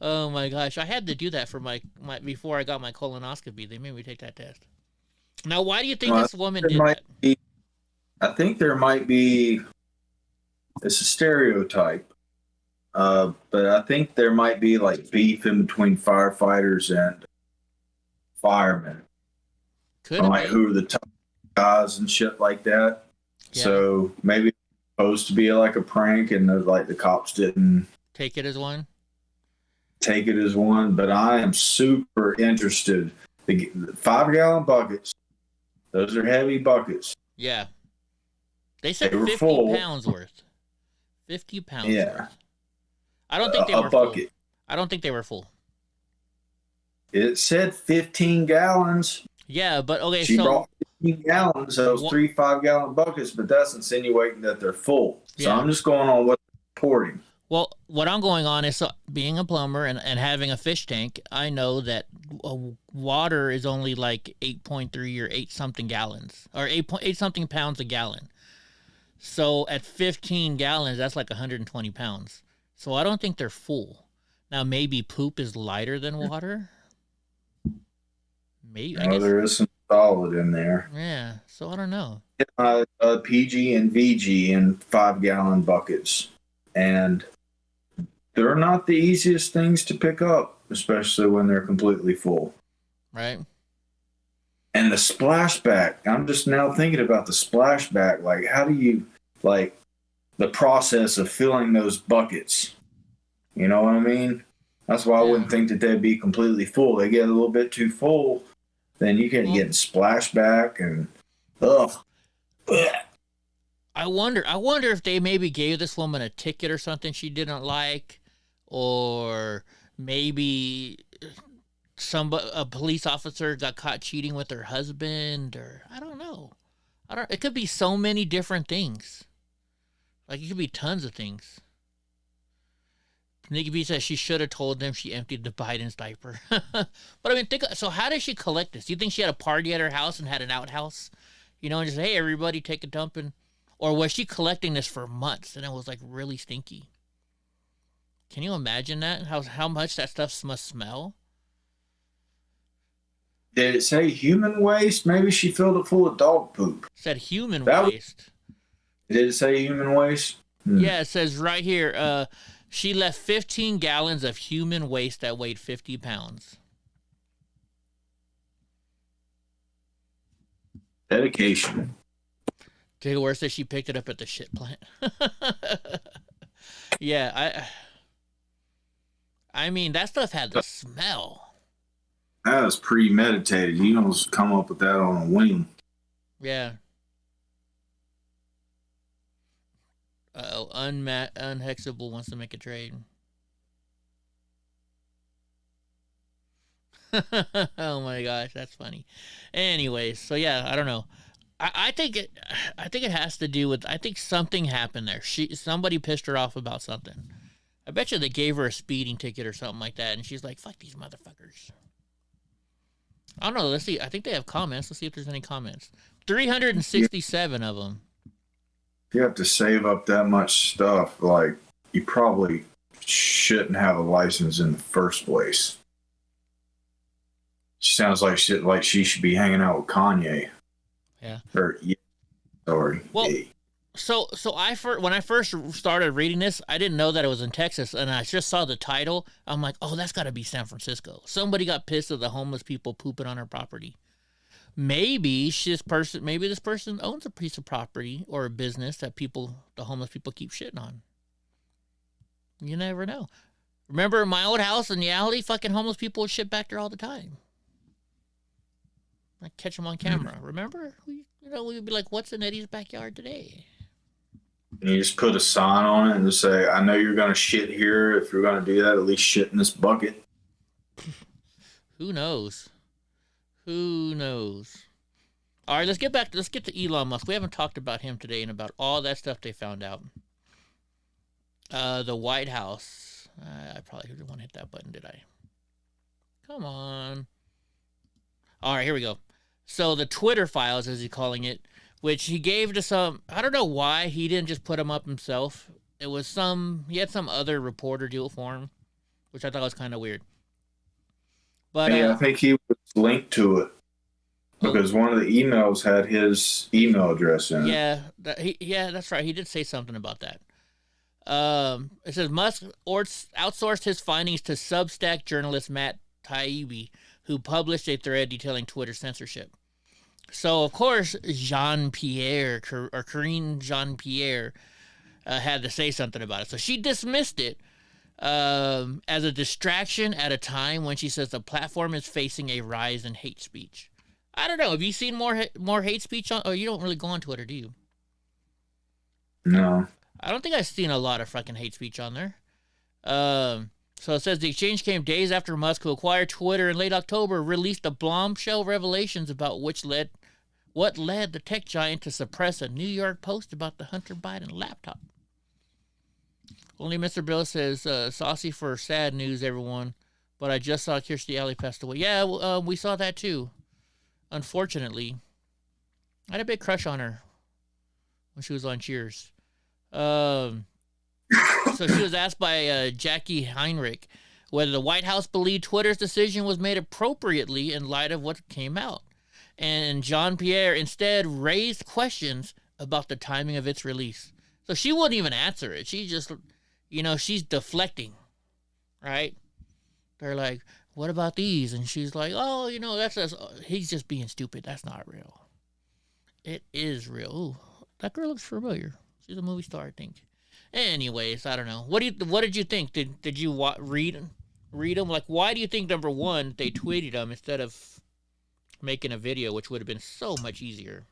Oh my gosh. I had to do that for my before I got my colonoscopy. They made me take that test. Now, why do you think this woman did that? I think there might be, it's a stereotype, but I think there might be like beef in between firefighters and firemen. Could like be. Who are the top guys and shit like that. Yeah. So maybe it's supposed to be like a prank, and the cops didn't take it as one. But I am super interested. The 5-gallon buckets, those are heavy buckets. Yeah. They said They were 50 full. pounds worth. 50 pounds Yeah. worth. I don't think they were bucket. full. I don't think they were full. It said 15 gallons. Yeah, but okay, She so brought 15 gallons of those 3 5-gallon buckets, but that's insinuating that they're full. So Yeah. I'm just going on what they're reporting. well, what I'm going on is being a plumber and having a fish tank, I know that water is only like 8.3 or 8 something gallons or 8 something pounds a gallon. So at 15 gallons, that's like 120 pounds. So I don't think they're full. Now, maybe poop is lighter than water. Maybe. I guess. There is some solid in there. Yeah. So I don't know. PG and VG in 5-gallon buckets. And they're not the easiest things to pick up, especially when they're completely full. Right. And the splashback, I'm just now thinking about the splashback. Like, how do you, like, the process of filling those buckets? You know what I mean? That's why I wouldn't think that they'd be completely full. They get a little bit too full, then you can get splashback and, ugh. I wonder if they maybe gave this woman a ticket or something she didn't like, or maybe a police officer got caught cheating with her husband, or I don't know. It could be so many different things. Like, it could be tons of things. Nikki B says she should have told them she emptied the Biden's diaper. But I mean, so how did she collect this? Do you think she had a party at her house and had an outhouse? You know, and just, hey, everybody take a dump in? Or was she collecting this for months and it was like really stinky? Can you imagine that? How much that stuff must smell? Did it say human waste? Maybe she filled it full of dog poop. It said human waste. Did it say human waste? Yeah, it says right here, she left 15 gallons of human waste that weighed 50 pounds. Dedication. To where says she picked it up at the shit plant. Yeah, I mean, that stuff had the smell. That was premeditated. You don't just come up with that on a wing. Yeah. Unhexable wants to make a trade. Oh my gosh, that's funny. Anyways, so yeah, I don't know. I think it has to do with, I think something happened there. Somebody pissed her off about something. I bet you they gave her a speeding ticket or something like that, and she's like, "Fuck these motherfuckers." I don't know. Let's see. I think they have comments. Let's see if there's any comments. 367 of them. You have to save up that much stuff. Like, you probably shouldn't have a license in the first place. She sounds like shit. Like she should be hanging out with Kanye. Yeah. Or sorry. Well, yeah. so when I first started reading this, I didn't know that it was in Texas, and I just saw the title. I'm like, oh, that's got to be San Francisco. Somebody got pissed at the homeless people pooping on her property. Maybe this person owns a piece of property or a business that the homeless people keep shitting on. You never know. Remember my old house in the alley? Fucking homeless people would shit back there all the time. I catch them on camera. Remember? We'd be like, "What's in Eddie's backyard today?" And you just put a sign on it and just say, "I know you're gonna shit here. If you're gonna do that, at least shit in this bucket." Who knows? Who knows? All right, let's get to Elon Musk. We haven't talked about him today and about all that stuff they found out. The White House. I probably didn't want to hit that button, did I? Come on. All right, here we go. So the Twitter files, as he's calling it, which he gave to some, I don't know why he didn't just put them up himself. It was he had some other reporter do it for him, which I thought was kind of weird. But I think he was linked to it because one of the emails had his email address in it. Yeah, that's right. He did say something about that. It says Musk outsourced his findings to Substack journalist Matt Taibbi, who published a thread detailing Twitter censorship. So, of course, Jean-Pierre, or Karine Jean-Pierre, had to say something about it. So she dismissed it as a distraction at a time when she says the platform is facing a rise in hate speech. I don't know. Have you seen more hate speech on? Oh, you don't really go on Twitter, do you? No. I don't think I've seen a lot of fucking hate speech on there. So it says the exchange came days after Musk, who acquired Twitter in late October, released the bombshell revelations about what led the tech giant to suppress a New York Post about the Hunter Biden laptop. Only Mr. Bill says, saucy for sad news, everyone. But I just saw Kirstie Alley passed away. Yeah, we saw that too. Unfortunately. I had a big crush on her when she was on Cheers. So she was asked by Jackie Heinrich whether the White House believed Twitter's decision was made appropriately in light of what came out. And Jean-Pierre instead raised questions about the timing of its release. So she wouldn't even answer it. She just, she's deflecting, right? They're like, what about these? And she's like, oh, he's just being stupid. That's not real. It is real. Ooh, that girl looks familiar. She's a movie star, I think. Anyways, I don't know. What did you think? Did you read them? Like, why do you think, number one, they tweeted them instead of making a video, which would have been so much easier?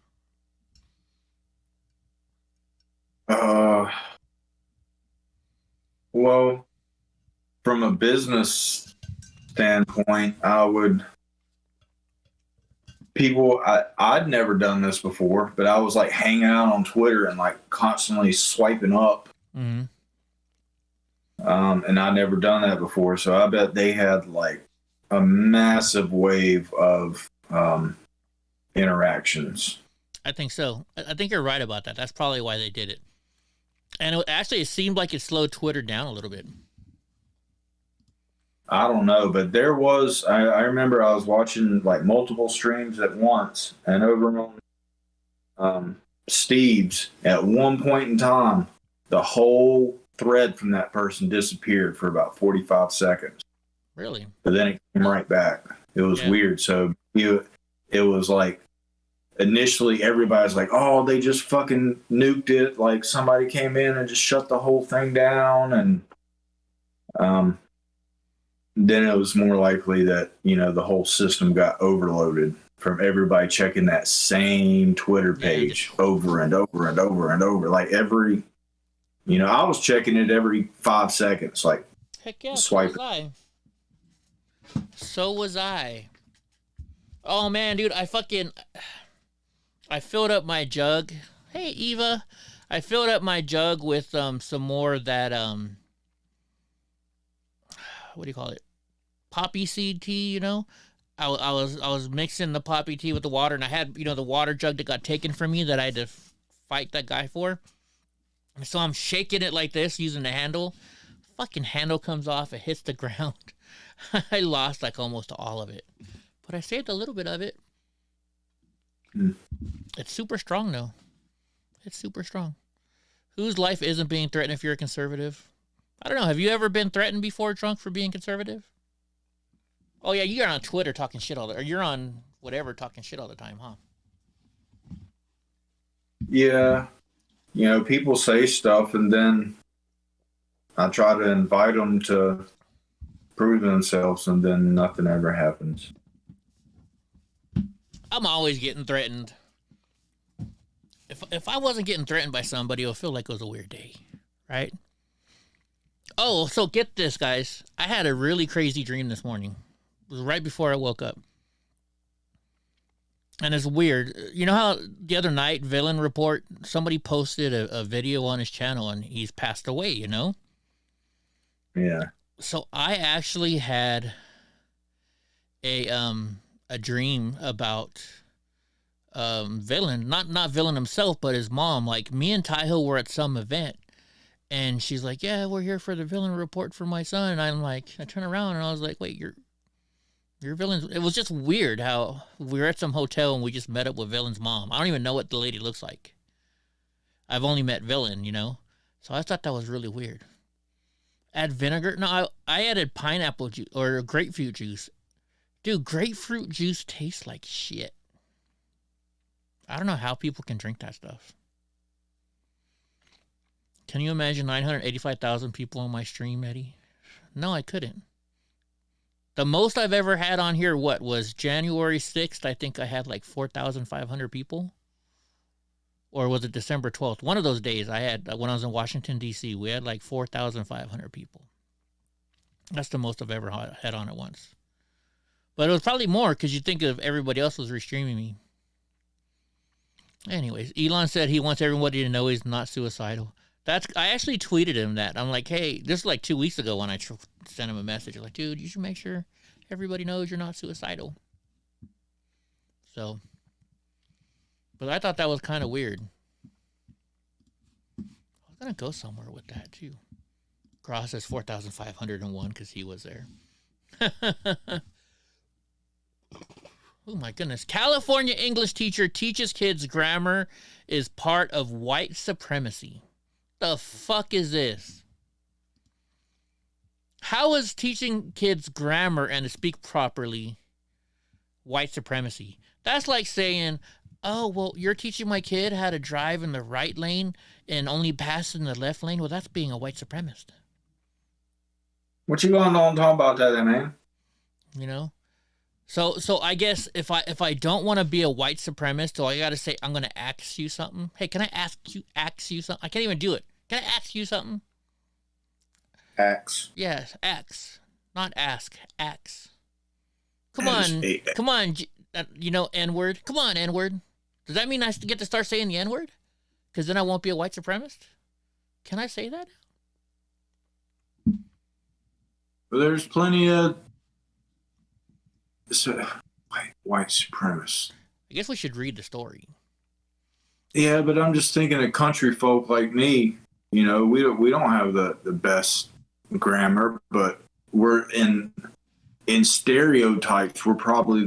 Well, from a business standpoint, I'd never done this before, but I was like hanging out on Twitter and like constantly swiping up. Mm-hmm. And I'd never done that before. So I bet they had like a massive wave of interactions. I think so. I think you're right about that. That's probably why they did it. And it seemed like it slowed Twitter down a little bit. I don't know, but there was, I remember I was watching like multiple streams at once, and over on Steve's, at one point in time, the whole thread from that person disappeared for about 45 seconds. Really? But then it came right back. It was weird. So it was like initially everybody's like, oh, they just fucking nuked it. Like somebody came in and just shut the whole thing down. And then it was more likely that, the whole system got overloaded from everybody checking that same Twitter page over and over and over and over. Like every, I was checking it every 5 seconds. Like, heck yeah, swipe. So was I. Oh man, dude, I filled up my jug. Hey, Eva. I filled up my jug with some more of that what do you call it? Poppy seed tea, I was mixing the poppy tea with the water, and I had, the water jug that got taken from me that I had to fight that guy for. And so I'm shaking it like this using the handle. Fucking handle comes off, it hits the ground. I lost like almost all of it. But I saved a little bit of it. It's super strong, though. It's super strong. Whose life isn't being threatened if you're a conservative? I don't know. Have you ever been threatened before, Drunk, for being conservative? Oh, yeah, you're on Twitter talking shit all the time. Or you're on whatever talking shit all the time, huh? Yeah. People say stuff, and then I try to invite them to prove themselves, and then nothing ever happens. I'm always getting threatened. If I wasn't getting threatened by somebody, it would feel like it was a weird day, right? Oh, so get this, guys. I had a really crazy dream this morning. It was right before I woke up. And it's weird. You know how the other night, Villain Report, somebody posted a video on his channel and he's passed away, Yeah. So I actually had a dream about Villain, not Villain himself, but his mom. Like, me and Taiho were at some event, and she's like, yeah, we're here for the Villain Report for my son. And I'm like, I turn around and I was like, wait, you're Villain's. It was just weird how we were at some hotel and we just met up with Villain's mom. I don't even know what the lady looks like. I've only met Villain, so I thought that was really weird. Add vinegar. No, I added pineapple juice or grapefruit juice. Dude, grapefruit juice tastes like shit. I don't know how people can drink that stuff. Can you imagine 985,000 people on my stream, Eddie? No, I couldn't. The most I've ever had on here, was January 6th? I think I had like 4,500 people. Or was it December 12th? One of those days I had, when I was in Washington, D.C., we had like 4,500 people. That's the most I've ever had on at once. But it was probably more because you think of everybody else was restreaming me. Anyways, Elon said he wants everybody to know he's not suicidal. I actually tweeted him that. I'm like, hey, this is like 2 weeks ago when I sent him a message. Like, dude, you should make sure everybody knows you're not suicidal. So, but I thought that was kind of weird. I was going to go somewhere with that, too. Cross says 4,501 because he was there. Oh, my goodness. California English teacher teaches kids grammar is part of white supremacy. The fuck is this? How is teaching kids grammar and to speak properly white supremacy? That's like saying, oh, well, you're teaching my kid how to drive in the right lane and only pass in the left lane? Well, that's being a white supremacist. What you going on talking about that, man? So I guess if I don't want to be a white supremacist, so I got to say, I'm going to ask you something. Hey, can I ask you something? I can't even do it. Can I ask you something? Ax. Yes, ax. Not ask, ax. Come on, N-word. Come on, N-word. Does that mean I get to start saying the N-word? Because then I won't be a white supremacist? Can I say that? Well, there's plenty of white supremacists. I guess we should read the story. Yeah, but I'm just thinking of country folk like me. We don't have the best grammar, but we're in stereotypes. We're probably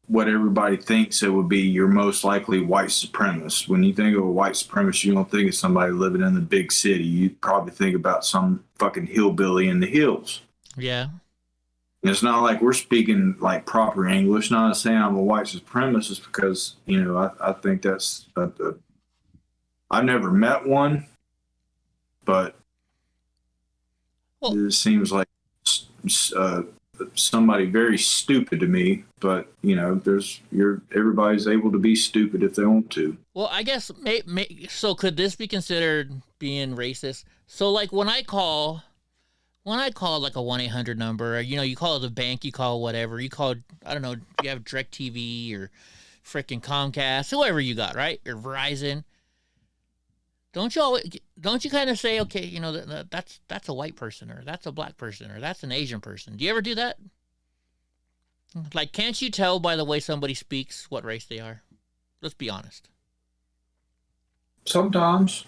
what everybody thinks it would be your most likely white supremacist. When you think of a white supremacist, you don't think of somebody living in the big city. You probably think about some fucking hillbilly in the hills. Yeah. It's not like we're speaking like proper English. Not saying I'm a white supremacist because, you know, I think that's, I've never met one, but it seems like somebody very stupid to me. But, you know, everybody's able to be stupid if they want to. Well, I guess, so could this be considered being racist? So, like, when I call like a 1-800 number, or, you know, you call the bank, you call whatever, you call, I don't know, you have DirecTV or freaking Comcast, whoever you got, right? Or Verizon. Don't you kind of say, okay, you know, that's a white person, or that's a black person, or that's an Asian person? Do you ever do that? Like, can't you tell by the way somebody speaks what race they are? Let's be honest. Sometimes.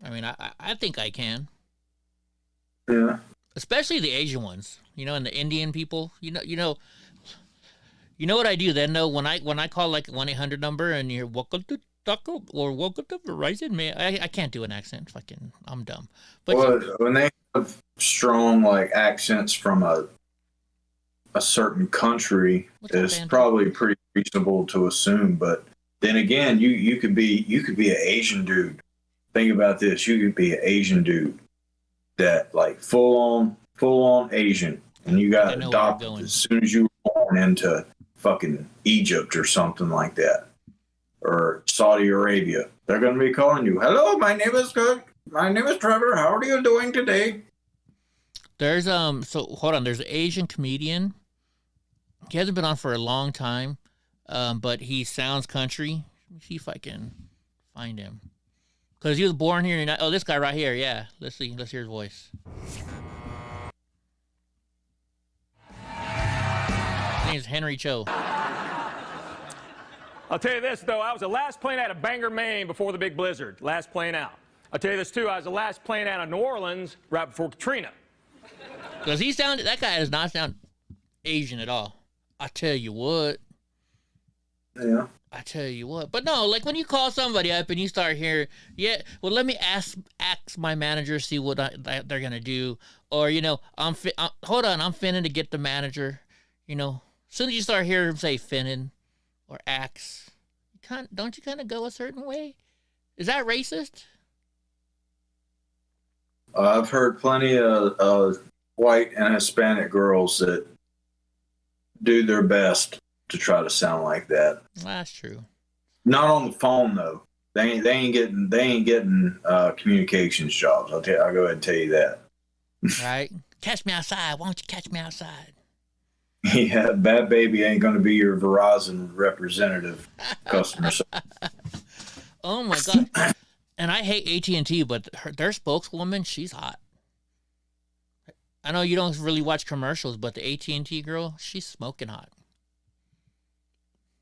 I mean, I think I can. Yeah. Especially the Asian ones, you know, and the Indian people. You know what I do then, though, when I call like 1-800 number and you're welcome to Taco or welcome to Verizon, man, I can't do an accent. Fucking, I'm dumb. But when they have strong like accents from a certain country, it's probably pretty reasonable to assume. But then again, you could be an Asian dude. Think about this. You could be an Asian dude that like full on Asian, and you got adopted as soon as you were born into fucking Egypt or something like that, or Saudi Arabia. They're going to be calling you, "Hello, my name is Trevor. How are you doing today?" There's so hold on. There's an Asian comedian. He hasn't been on for a long time, but he sounds country. Let me see if I can find him. Because he was born here. Oh, this guy right here. Yeah. Let's see. Let's hear his voice. His name is Henry Cho. I'll tell you this, though. I was the last plane out of Bangor, Maine before the big blizzard. Last plane out. I'll tell you this, too. I was the last plane out of New Orleans right before Katrina. Because that guy does not sound Asian at all. I tell you what. Yeah. I tell you what. But no, like when you call somebody up and you start hearing, yeah, well, let me ask my manager, see what they're going to do. Or, you know, hold on, I'm finna to get the manager. You know, as soon as you start hearing him say finning or axe, don't you kind of go a certain way? Is that racist? I've heard plenty of white and Hispanic girls that do their best to try to sound like that. That's true. Not on the phone though. They ain't getting communications jobs. I'll go ahead and tell you that. Right. Catch me outside. Why don't you catch me outside? Yeah, bad baby ain't gonna be your Verizon representative customer service. Oh my god. And I hate AT&T, but their spokeswoman, she's hot. I know you don't really watch commercials, but the AT&T girl, she's smoking hot.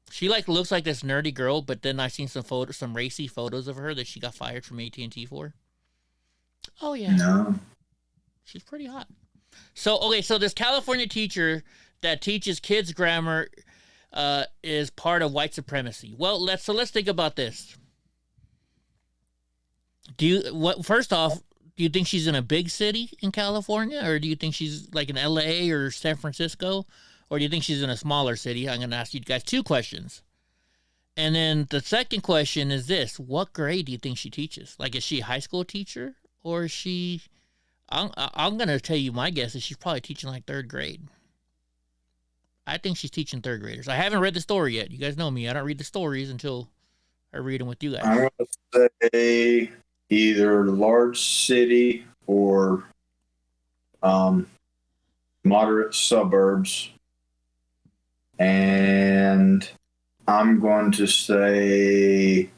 She like looks like this nerdy girl, but then I seen some racy photos of her that she got fired from AT&T for. Oh yeah. No. She's pretty hot. So this California teacher that teaches kids grammar is part of white supremacy. Well, let's think about this. First off, do you think she's in a big city in California, or do you think she's like in LA or San Francisco? Or do you think she's in a smaller city? I'm going to ask you guys two questions. And then the second question is this. What grade do you think she teaches? Like, is she a high school teacher? Or is she... I'm going to tell you my guess is she's probably teaching like third grade. I think she's teaching third graders. I haven't read the story yet. You guys know me. I don't read the stories until I read them with you guys. I'm going to say either large city or moderate suburbs. And I'm going to say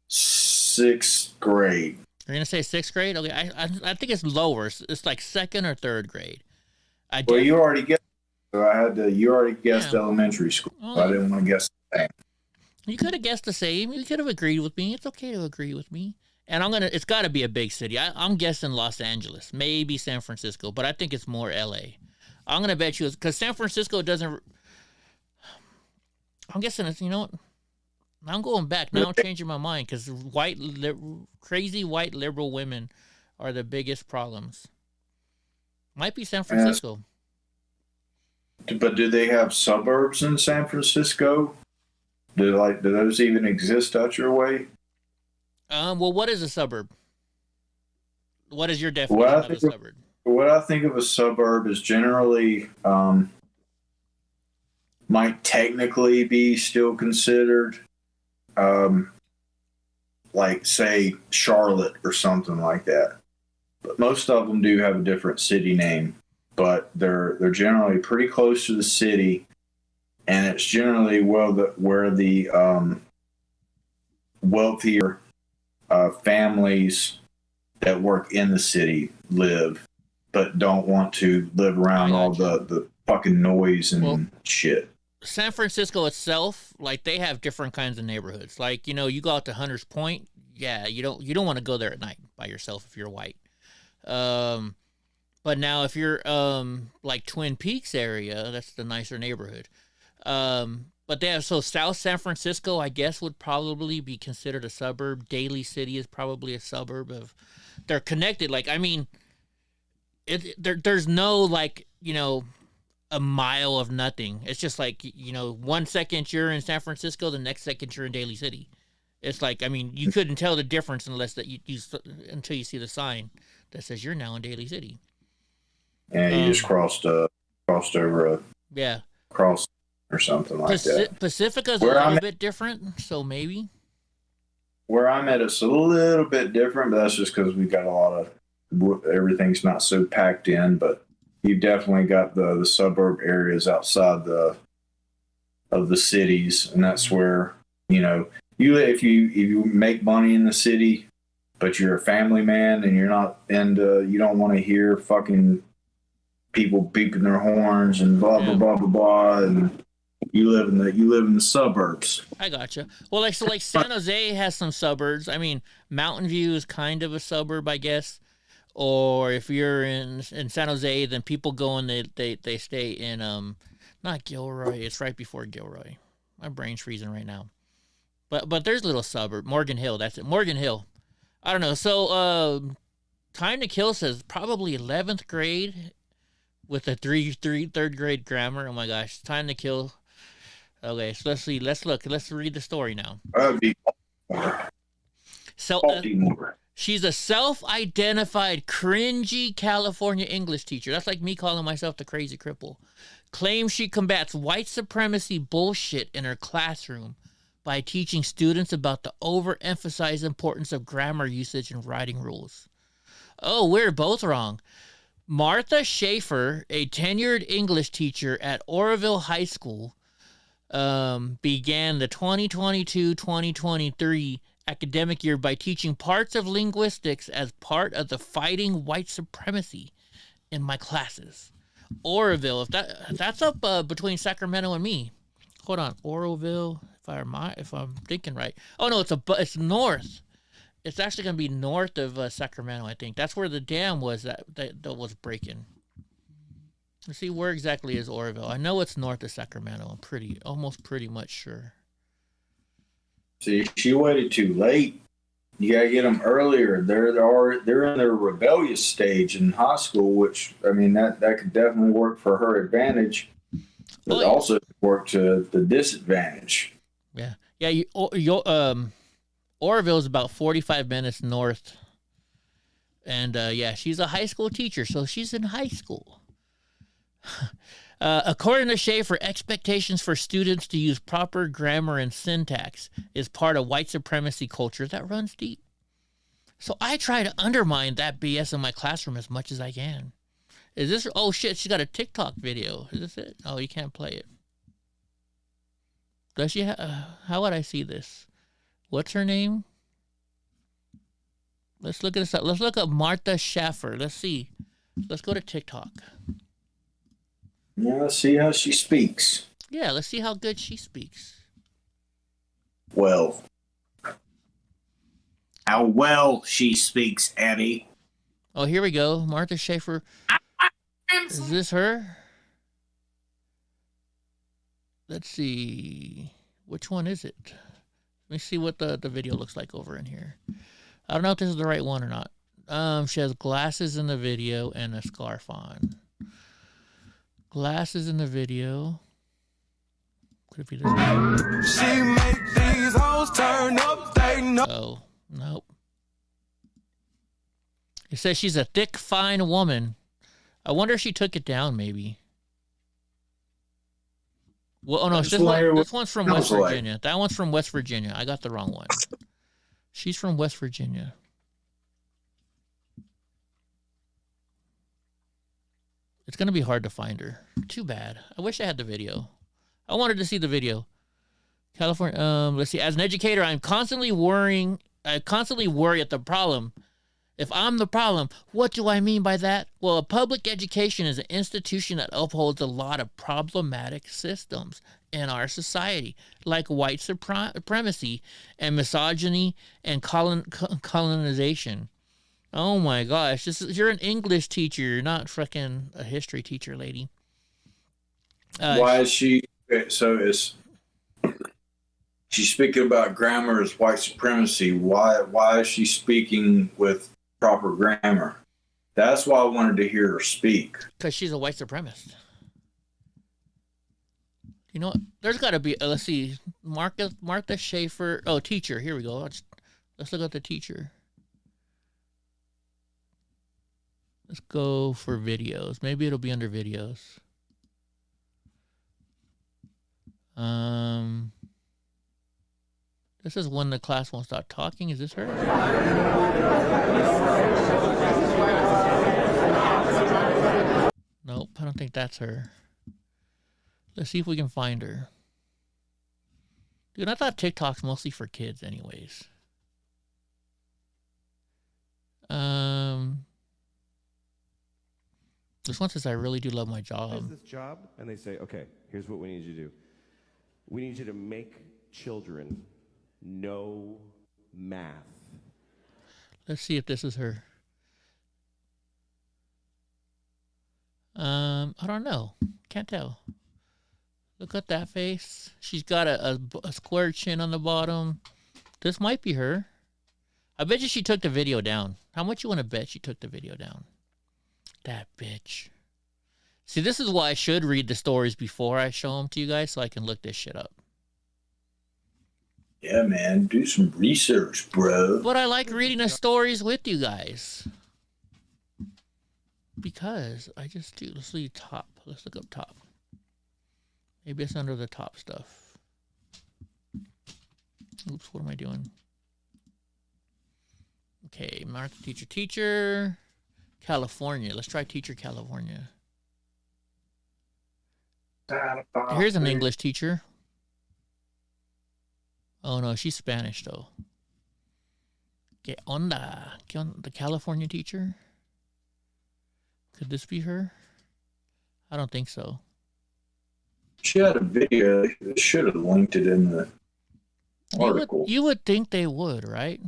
6th grade. You're going to say 6th grade? Okay, I think it's lower. It's like 2nd or 3rd grade. You already guessed. You already guessed elementary school. I didn't want to guess the same. You could have guessed the same. You could have agreed with me. It's okay to agree with me. And it's got to be a big city. I'm guessing Los Angeles, maybe San Francisco, but I think it's more LA. I'm going to bet you, because San Francisco doesn't... I'm guessing it's, you know what? I'm going back. Now I'm changing my mind, because crazy white liberal women are the biggest problems. Might be San Francisco. But do they have suburbs in San Francisco? Do those even exist out your way? Well, what is a suburb? What is your definition of a suburb? What I think of a suburb is generally might technically be still considered like, say, Charlotte or something like that. But most of them do have a different city name, but they're generally pretty close to the city, and it's generally where the wealthier families that work in the city live, but don't want to live around all the fucking noise and shit. San Francisco itself, like, they have different kinds of neighborhoods. Like, you know, you go out to Hunters Point, yeah, you don't want to go there at night by yourself if you're white. But now if you're like Twin Peaks area, that's the nicer neighborhood. But they have, so South San Francisco, I guess, would probably be considered a suburb. Daly City is probably a suburb of. They're connected. Like, I mean, there's no, like, you know, a mile of nothing. It's just like, you know, 1 second you're in San Francisco, the next second you're in Daly City. It's like, I mean, you couldn't tell the difference unless that you until you see the sign that says you're now in Daly City. And you just crossed over a cross or something like that. Pacifica's a little bit different, so maybe. Where I'm at, it's a little bit different, but that's just because we've got a lot of everything's not so packed in. But you've definitely got the suburb areas outside of the cities, and that's where, you know, if you make money in the city, but you're a family man and you're not into, you don't want to hear fucking people beeping their horns and blah blah blah blah blah, and you live in the suburbs. I gotcha. Well, like San Jose has some suburbs. I mean, Mountain View is kind of a suburb, I guess. Or if you're in San Jose, then people go and they stay in not Gilroy. It's right before Gilroy. My brain's freezing right now. But there's a little suburb, Morgan Hill. That's it, Morgan Hill. I don't know. So Time to Kill says probably 11th grade with a third grade grammar. Oh my gosh, Time to Kill. Okay, so let's see. Let's read the story now. She's a self-identified cringy California English teacher. That's like me calling myself the crazy cripple. Claims she combats white supremacy bullshit in her classroom by teaching students about the overemphasized importance of grammar usage and writing rules. Oh, we're both wrong. Martha Schaefer, a tenured English teacher at Oroville High School, began the 2022-2023 academic year by teaching parts of linguistics as part of the Fighting White Supremacy in my classes. Oroville, that's up between Sacramento and me. Hold on, Oroville. If I'm thinking right. Oh no, it's north. It's actually gonna be north of Sacramento, I think. That's where the dam was that was breaking. Let's see, where exactly is Oroville? I know it's north of Sacramento. I'm almost pretty much sure. See, she waited too late. You gotta get them earlier. They're in their rebellious stage in high school, which, I mean, that could definitely work for her advantage, but also work to the disadvantage. Yeah. Oroville is about 45 minutes north, and she's a high school teacher, so she's in high school. According to Schaefer, expectations for students to use proper grammar and syntax is part of white supremacy culture that runs deep. So I try to undermine that BS in my classroom as much as I can. Is this? Oh shit! She got a TikTok video. Is this it? Oh, you can't play it. Does she? How would I see this? What's her name? Let's look at this up. Let's look up Martha Schaefer. Let's see. Let's go to TikTok. Yeah, let's see how she speaks. Yeah, let's see how good she speaks. Well, how well she speaks, Eddie. Oh, here we go. Martha Schaefer. Is this her? Let's see. Which one is it? Let me see what the video looks like over in here. I don't know if this is the right one or not. She has glasses in the video and a scarf on. Glasses in the video. Could it be this? She make these hoes turn up, they know. Oh, nope. It says she's a thick, fine woman. I wonder if she took it down, maybe. Well, oh no, this one's from West Virginia. That one's from West Virginia. I got the wrong one. She's from West Virginia. It's going to be hard to find her. Too bad. I wish I had the video. I wanted to see the video. California, let's see. As an educator, I constantly worry at the problem. If I'm the problem, what do I mean by that? Well, a public education is an institution that upholds a lot of problematic systems in our society, like white supremacy and misogyny and colonization. Oh my gosh, you're an English teacher. You're not freaking a history teacher, lady. Why is she? So she's speaking about grammar as white supremacy. Why is she speaking with proper grammar? That's why I wanted to hear her speak. Because she's a white supremacist. You know what? There's got to be. Let's see. Martha Schaefer. Oh, teacher. Here we go. Let's look at the teacher. Let's go for videos. Maybe it'll be under videos. This is when the class won't stop talking. Is this her? Nope, I don't think that's her. Let's see if we can find her. Dude, I thought TikTok's mostly for kids anyways. This one says, I really do love my job. This job, and they say, okay, here's what we need you to do. We need you to make children know math. Let's see if this is her. I don't know. Can't tell. Look at that face. She's got a square chin on the bottom. This might be her. I bet you she took the video down. How much you want to bet she took the video down? That bitch. See, this is why I should read the stories before I show them to you guys so I can look this shit up. Yeah, man. Do some research, bro. But I like reading the stories with you guys. Because I just do. Let's see top. Let's look up top. Maybe it's under the top stuff. Oops, what am I doing? Okay, mark teacher. California. Let's try teacher California. Here's an English teacher. Oh no, she's Spanish though. ¿Qué onda? The California teacher? Could this be her? I don't think so. She had a video. They should have linked it in the article. You would think they would, right?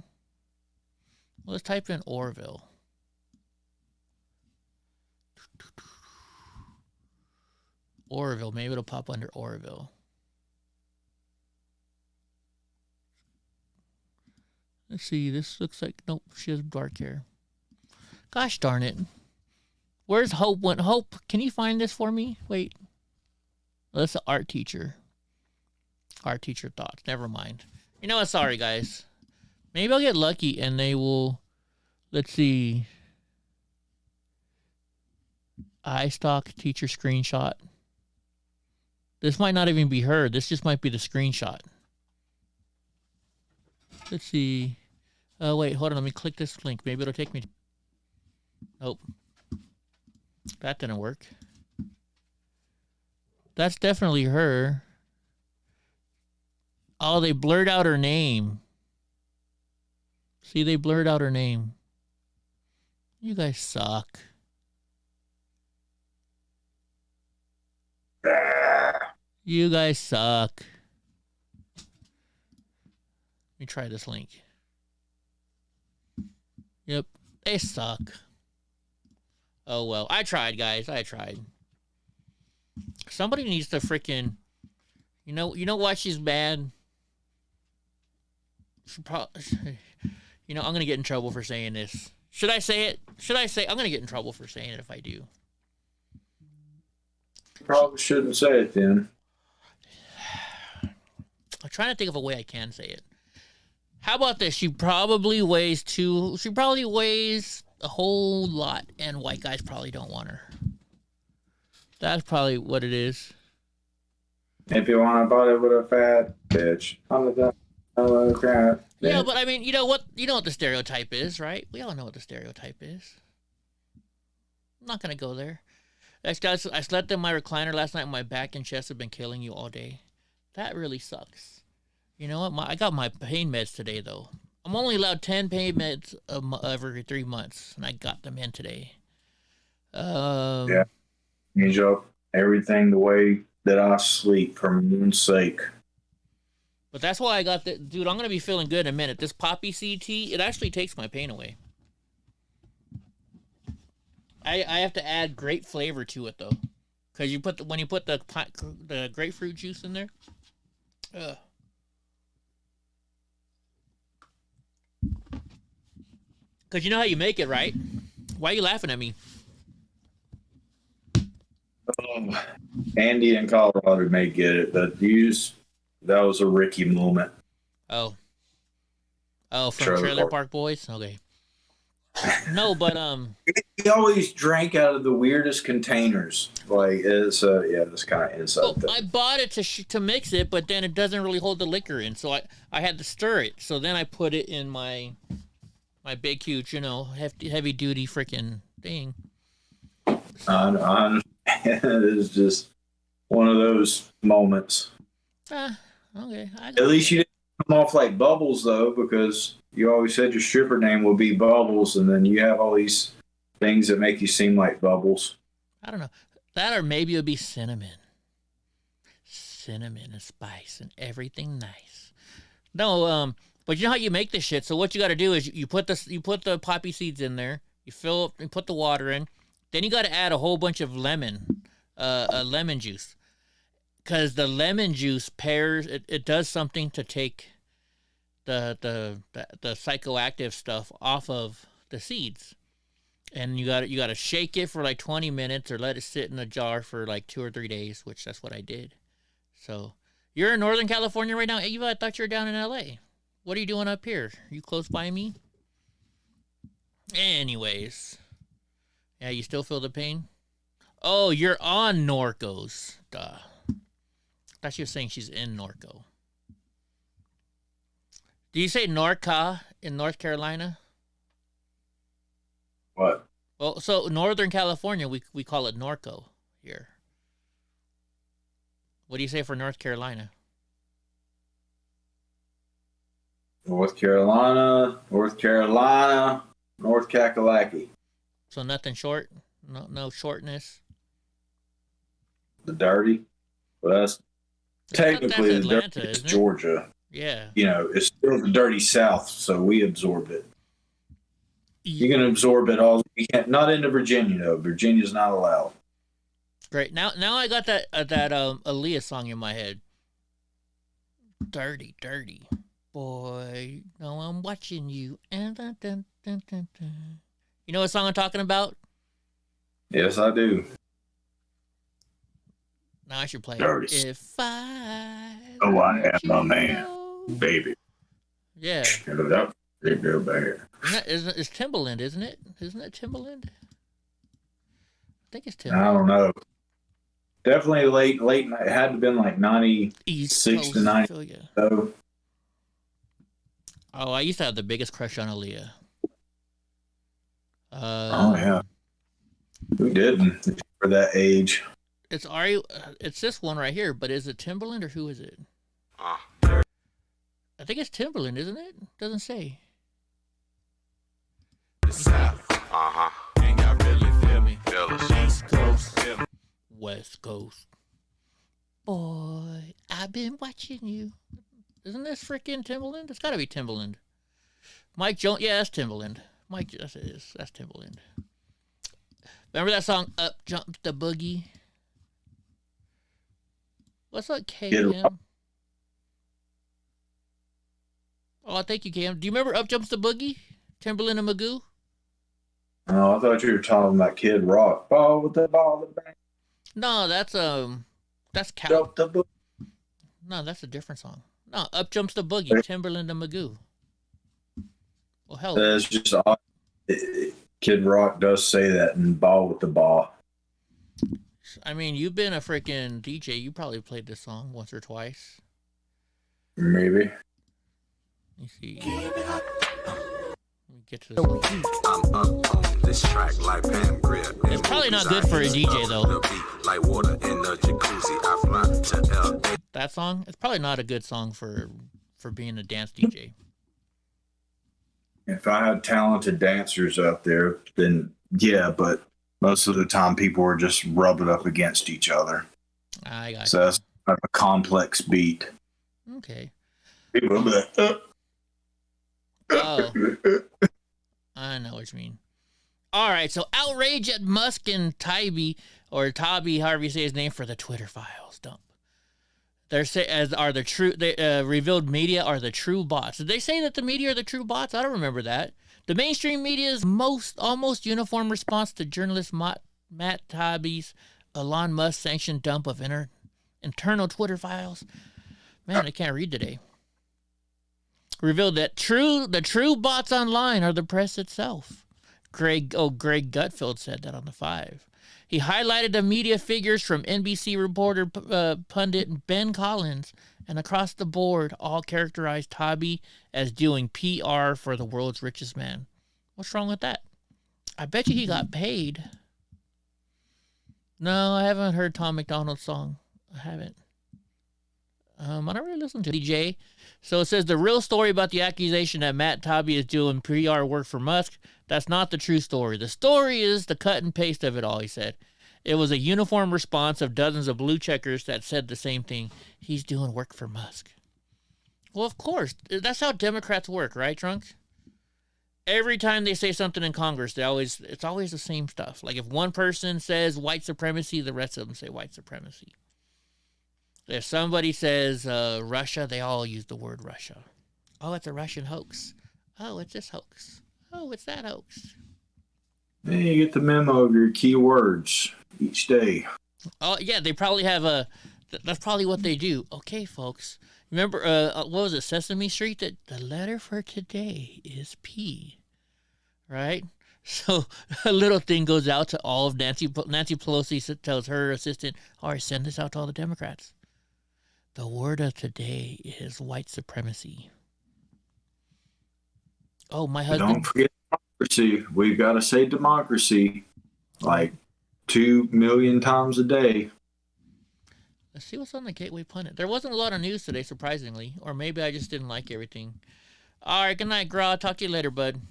Well, let's type in Orville. Orville. Maybe it'll pop under Orville. Let's see. This looks like... Nope, she has dark hair. Gosh darn it. Where's Hope? Hope, can you find this for me? Wait. Well, that's an art teacher. Art teacher thoughts. Never mind. You know what? Sorry, guys. Maybe I'll get lucky and they will... Let's see. iStock teacher screenshot. This might not even be her. This just might be the screenshot. Let's see. Oh, wait. Hold on. Let me click this link. Maybe it'll take me... Nope. That didn't work. That's definitely her. Oh, they blurred out her name. See, they blurred out her name. You guys suck. You guys suck. Let me try this link. Yep, they suck. Oh well, I tried, guys. I tried. Somebody needs to freaking... You know why she's bad? She probably... You know, I'm gonna get in trouble for saying this. Should I say it? I'm gonna get in trouble for saying it if I do. Probably shouldn't say it then. I'm trying to think of a way I can say it. How about this? She probably weighs a whole lot, and white guys probably don't want her. That's probably what it is. If you want a body with a fat bitch, Yeah, but I mean, you know what the stereotype is, right? We all know what the stereotype is. I'm not gonna go there. I slept in my recliner last night, and my back and chest have been killing you all day. That really sucks. You know what? I got my pain meds today, though. I'm only allowed 10 pain meds every 3 months, and I got them in today. Yeah. Change up everything the way that I sleep for my own sake. But that's why I got that. Dude, I'm going to be feeling good in a minute. This poppy seed tea, it actually takes my pain away. I have to add grape flavor to it, though. Because when you put the grapefruit juice in there. Because you know how you make it, right? Why are you laughing at me? Andy in Colorado may get it, but that was a Ricky moment. Oh, from Trailer Park Boys? Okay. No, but he always drank out of the weirdest containers. Like it's this kind of inside thing. I bought it to mix it, but then it doesn't really hold the liquor in, so I had to stir it. So then I put it in my big huge, heavy duty freaking thing. It's just one of those moments. Okay. At least you didn't come off like Bubbles, though, because you always said your stripper name will be Bubbles, and then you have all these things that make you seem like Bubbles. I don't know. That or maybe it would be cinnamon. Cinnamon and spice and everything nice. No, but you know how you make this shit? So what you got to do is you put the poppy seeds in there, you fill up and put the water in. Then you got to add a whole bunch of lemon juice. Because the lemon juice pairs, it does something to take the psychoactive stuff off of the seeds. And you got to shake it for like 20 minutes or let it sit in a jar for like 2 or 3 days, which that's what I did. So you're in Northern California right now. I thought you were down in LA. What are you doing up here? Are you close by me? Anyways. Yeah, you still feel the pain? Oh, you're on Norcos. Duh. I thought she was saying she's in Norco. Do you say Norca in North Carolina? What? Well, so Northern California, we call it Norco here. What do you say for North Carolina? North Carolina, North Kakalaki. So nothing short? No shortness? The dirty? Well, that's technically the Atlanta, dirty is isn't it? Georgia. Yeah. It's still the dirty South, so we absorbed it. You can absorb it all. You can't, not into Virginia, though. Virginia's not allowed. Great. Now I got that Aaliyah song in my head. Dirty, dirty. Boy, no, I'm watching you. You know what song I'm talking about? Yes, I do. Now I should play Dirty. it. If I am a man, know. baby. Yeah. That did go bad. It's Timbaland, isn't it? Isn't it Timbaland? I think it's Timbaland. I don't know. Definitely late night. It had to have been like 96 to 90. So. Oh, I used to have the biggest crush on Aaliyah. Oh yeah. Who didn't for that age? It's it's this one right here, but is it Timbaland or who is it? I think it's Timbaland, isn't it? Doesn't say. Ain't got really feel me. East Coast. West Coast. Boy, I've been watching you. Isn't this freaking Timbaland? It's got to be Timbaland. Mike Jones. Yeah, that's Timbaland. Mike, yes, it is. That's Timbaland. Remember that song, Up Jump the Boogie? What's up, KM? Oh, thank you, Cam. Do you remember Up Jumps the Boogie? Timbaland and Magoo? Oh, I thought you were talking about Kid Rock. Ball with the ball. No, that's Cal. Jump the book. No, that's a different song. No, Up Jumps the Boogie, Timberland and Magoo. Well, hell. It's just odd. Kid Rock does say that in Ball with the Ball. I mean, you've been a freaking DJ. You probably played this song once or twice. Maybe. Let me see. Let me get to this one. I'm up on this track like Pam Grier. It's probably not good for a DJ, though. Like water in the jacuzzi, I fly to LA. That song? It's probably not a good song for being a dance DJ. If I had talented dancers out there, then yeah, but most of the time people were just rubbing up against each other. I got so you. That's kind of a complex beat. Okay. People will be like, Oh. I know what you mean. All right, so outrage at Musk and Tybee, or Tobby, however you say his name, for the Twitter files dump. They're revealed media are the true bots. Did they say that the media are the true bots? I don't remember that. The mainstream media's almost uniform response to journalist Matt Taibbi's Elon Musk sanctioned dump of internal Twitter files. Man, I can't read today. Revealed that the true bots online are the press itself. Greg Gutfeld said that on the 5. He highlighted the media figures from NBC reporter pundit Ben Collins, and across the board, all characterized Tybee as doing PR for the world's richest man. What's wrong with that? I bet you he got paid. No, I haven't heard Tom McDonald's song. I haven't. I don't really listen to DJ. So it says the real story about the accusation that Matt Taibbi is doing PR work for Musk. That's not the true story. The story is the cut and paste of it all, he said. It was a uniform response of dozens of blue checkers that said the same thing. He's doing work for Musk. Well, of course. That's how Democrats work, right, Trunks? Every time they say something in Congress, it's always the same stuff. Like if one person says white supremacy, the rest of them say white supremacy. If somebody says Russia, they all use the word Russia. Oh, it's a Russian hoax. Oh, it's this hoax. Oh, it's that hoax. Then you get the memo of your key words each day. Oh, yeah, they probably have that's probably what they do. Okay, folks. Remember, what was it, Sesame Street? That the letter for today is P, right? So a little thing goes out to all of Nancy Pelosi tells her assistant, all right, send this out to all the Democrats. The word of today is white supremacy. Oh, my husband. Don't forget democracy. We've got to say democracy like 2 million times a day. Let's see what's on the Gateway Pundit. There wasn't a lot of news today, surprisingly. Or maybe I just didn't like everything. All right, good night, Gra. Talk to you later, bud.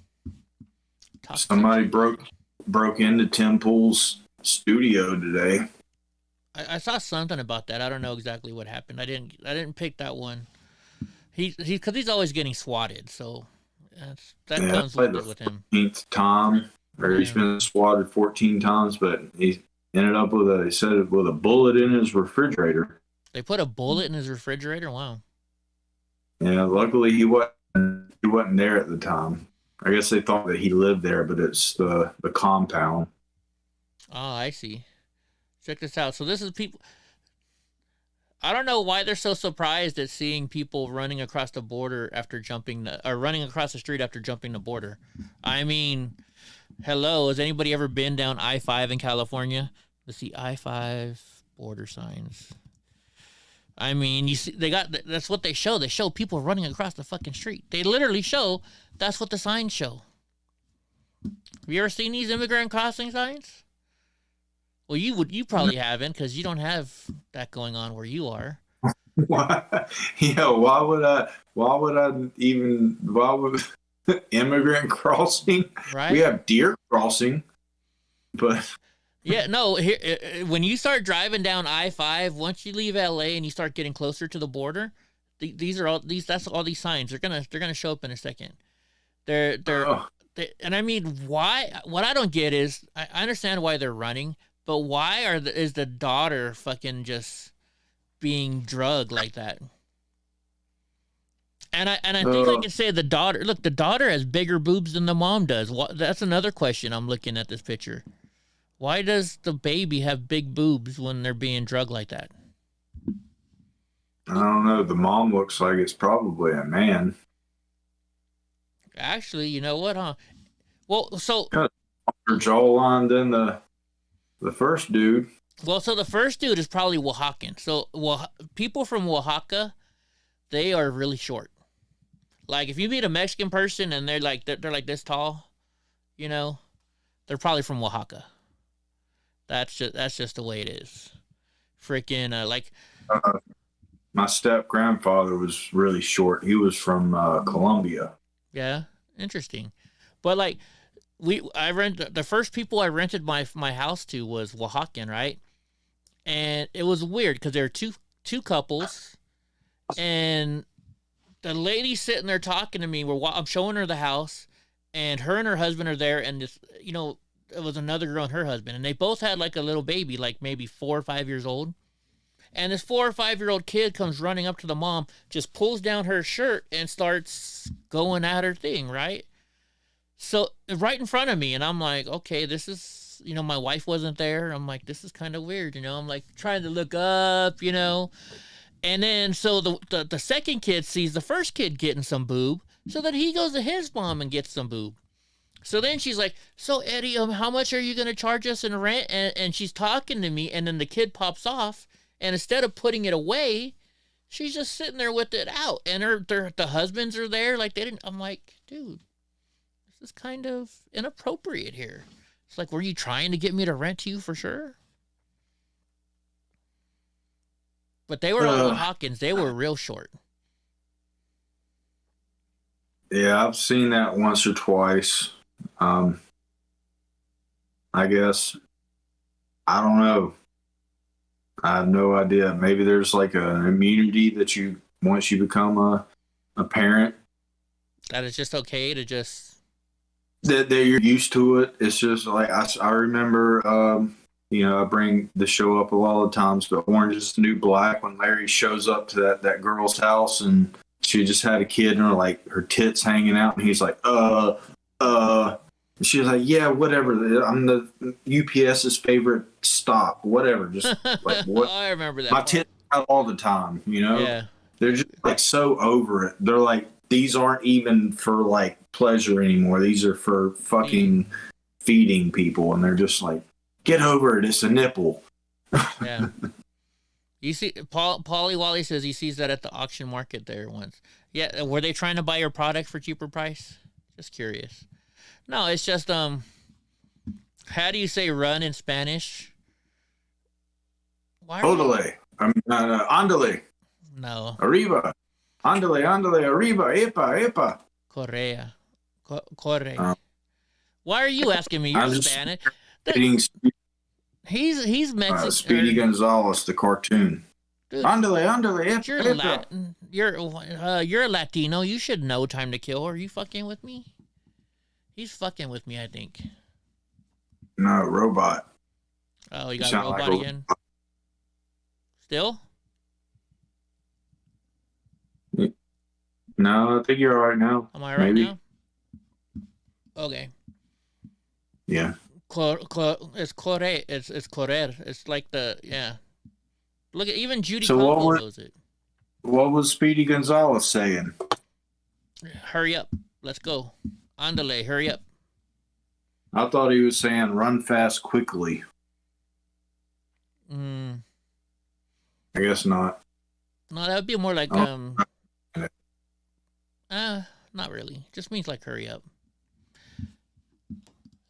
Somebody broke into Tim Pool's studio today. I saw something about that. I don't know exactly what happened. I didn't pick that one. Because he's always getting swatted, so that comes with him. 14th time, or he's been swatted 14 times, but he ended up with a bullet in his refrigerator. They put a bullet in his refrigerator? Wow. Yeah, luckily he wasn't there at the time. I guess they thought that he lived there, but it's the compound. Oh, I see. Check this out. So this is people. I don't know why they're so surprised at seeing people running across the border after running across the street after jumping the border. I mean, hello, has anybody ever been down I-5 in California? Let's see, I-5 border signs. I mean, you see, that's what they show. They show people running across the fucking street. They literally show that's what the signs show. Have you ever seen these immigrant crossing signs? Well, you probably haven't, because you don't have that going on where you are. Why would immigrant crossing? Right. We have deer crossing, but yeah, no. Here, when you start driving down I-5, once you leave LA and you start getting closer to the border, that's all these signs. They're gonna show up in a second. And I mean, why? What I don't get is I understand why they're running. But why is the daughter fucking just being drugged like that? And I think I can say the daughter. Look, the daughter has bigger boobs than the mom does. That's another question. I'm looking at this picture. Why does the baby have big boobs when they're being drugged like that? I don't know. The mom looks like it's probably a man. Actually, you know what, huh? Well, so Got a jawline than the first dude. Well, so the first dude is probably Oaxacan. So people from Oaxaca, they are really short. Like if you meet a Mexican person and they're like this tall, you know, they're probably from Oaxaca. That's just the way it is. Freaking my step grandfather was really short. He was from Colombia. Yeah, interesting. But like the first people I rented my house to was Oaxacan, right? And it was weird because there were two couples, and the lady sitting there talking to me. I'm showing her the house, and her husband are there, and this, you know, it was another girl and her husband, and they both had like a little baby, like maybe 4 or 5 years old. And this 4 or 5 year old kid comes running up to the mom, just pulls down her shirt and starts going at her thing, right? So right in front of me, and I'm like, okay, this is, you know, my wife wasn't there. I'm like, this is kind of weird, you know. I'm like trying to look up, you know. And then so the second kid sees the first kid getting some boob, so then he goes to his mom and gets some boob. So then she's like, so Eddie, how much are you gonna charge us in rent? And she's talking to me, and then the kid pops off. And instead of putting it away, she's just sitting there with it out. And the husbands are there. Like, they didn't. I'm like, dude, this is kind of inappropriate here. It's like, were you trying to get me to rent to you for sure? But they were Hawkins. They were real short. Yeah, I've seen that once or twice. I guess. I don't know. I have no idea. Maybe there's like an immunity that once you become a parent, that it's just okay to just that you're used to it. It's just like I remember, you know, I bring the show up a lot of times, but Orange is the New Black, when Larry shows up to that girl's house and she just had a kid and her tits hanging out, and he's like, and she was like, yeah, whatever. I'm the UPS's favorite stop. Whatever. Just like what? I remember that. My tits out all the time, you know? Yeah. They're just like so over it. They're like, these aren't even for like pleasure anymore. These are for fucking feeding people. And they're just like, get over it. It's a nipple. Yeah. You see, Paulie Wally says he sees that at the auction market there once. Yeah. Were they trying to buy your product for cheaper price? Just curious. No, it's just, how do you say run in Spanish? Odale. Andale. No. Arriba. Andale, arriba. Epa. Correa. Corre. Why are you asking me? You're Spanish. He's Mexican. Speedy Gonzales, the cartoon. Dude, Andale, epa. You're a Latino. You should know Time to Kill. Are you fucking with me? He's fucking with me, I think. No, robot. Oh, you got a robot again? Still? No, I think you're all right now. Am I right now? Okay. Yeah. It's correr. It's correr. It's like yeah. Look at even Judy So Combo knows it. What was Speedy Gonzales saying? Hurry up. Let's go. Andale, hurry up. I thought he was saying run fast quickly. I guess not. No, that would be more like not really. Just means like hurry up.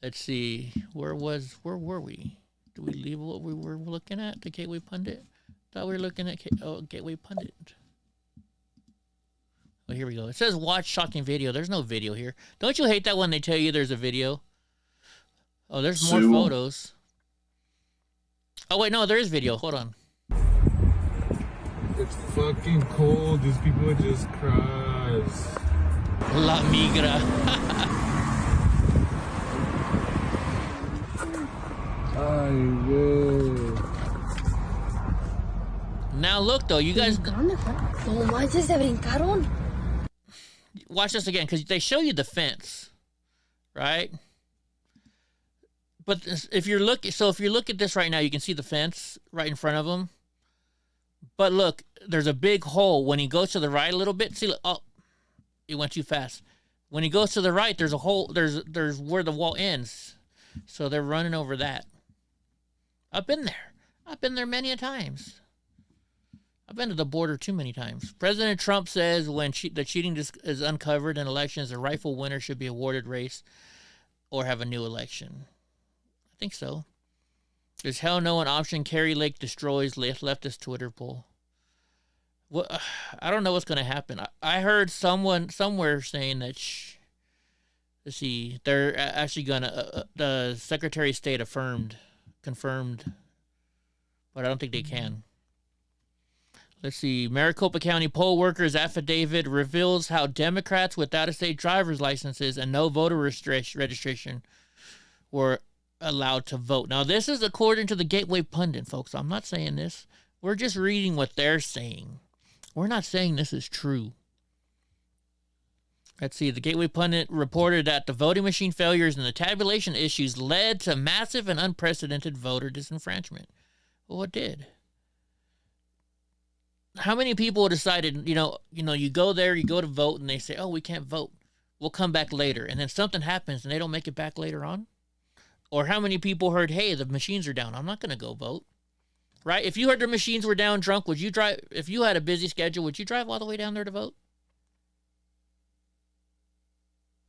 Let's see. Where were we? Did we leave what we were looking at? The Gateway Pundit? Thought we were looking at Gateway Pundit. Oh, here we go. It says watch shocking video. There's no video here. Don't you hate that when they tell you there's a video? Oh, there's more photos. Oh, wait, no, there is video. Hold on. It's fucking cold. These people just cries. La migra. Ay, güey. Now look though, you guys. No manches, se brincaron. watch this again, because they show you the fence, right? But if you look at this right now, you can see the fence right in front of him. But look, there's a big hole. When he goes to the right a little bit, see, look, oh, he went too fast. When he goes to the right, there's a hole. There's where the wall ends. So they're running over that. I've been there. I've been there many a times. I've been to the border too many times. President Trump says when the cheating is uncovered in elections, the rightful winner should be awarded race or have a new election. I think so. There's hell no an option. Kerry Lake destroys leftist Twitter poll. What? I don't know what's going to happen. I heard someone somewhere saying that. Let's see. They're actually going to. The Secretary of State confirmed, but I don't think they can. Let's see. Maricopa County poll workers' affidavit reveals how Democrats with out-of-state driver's licenses and no voter registration were allowed to vote. Now, this is according to the Gateway Pundit, folks. I'm not saying this. We're just reading what they're saying. We're not saying this is true. Let's see. The Gateway Pundit reported that the voting machine failures and the tabulation issues led to massive and unprecedented voter disenfranchisement. Well, it did. How many people decided, you go there, you go to vote, and they say, oh, we can't vote. We'll come back later. And then something happens, and they don't make it back later on? Or how many people heard, hey, the machines are down, I'm not going to go vote? Right? If you heard the machines were down drunk, would you drive? If you had a busy schedule, would you drive all the way down there to vote?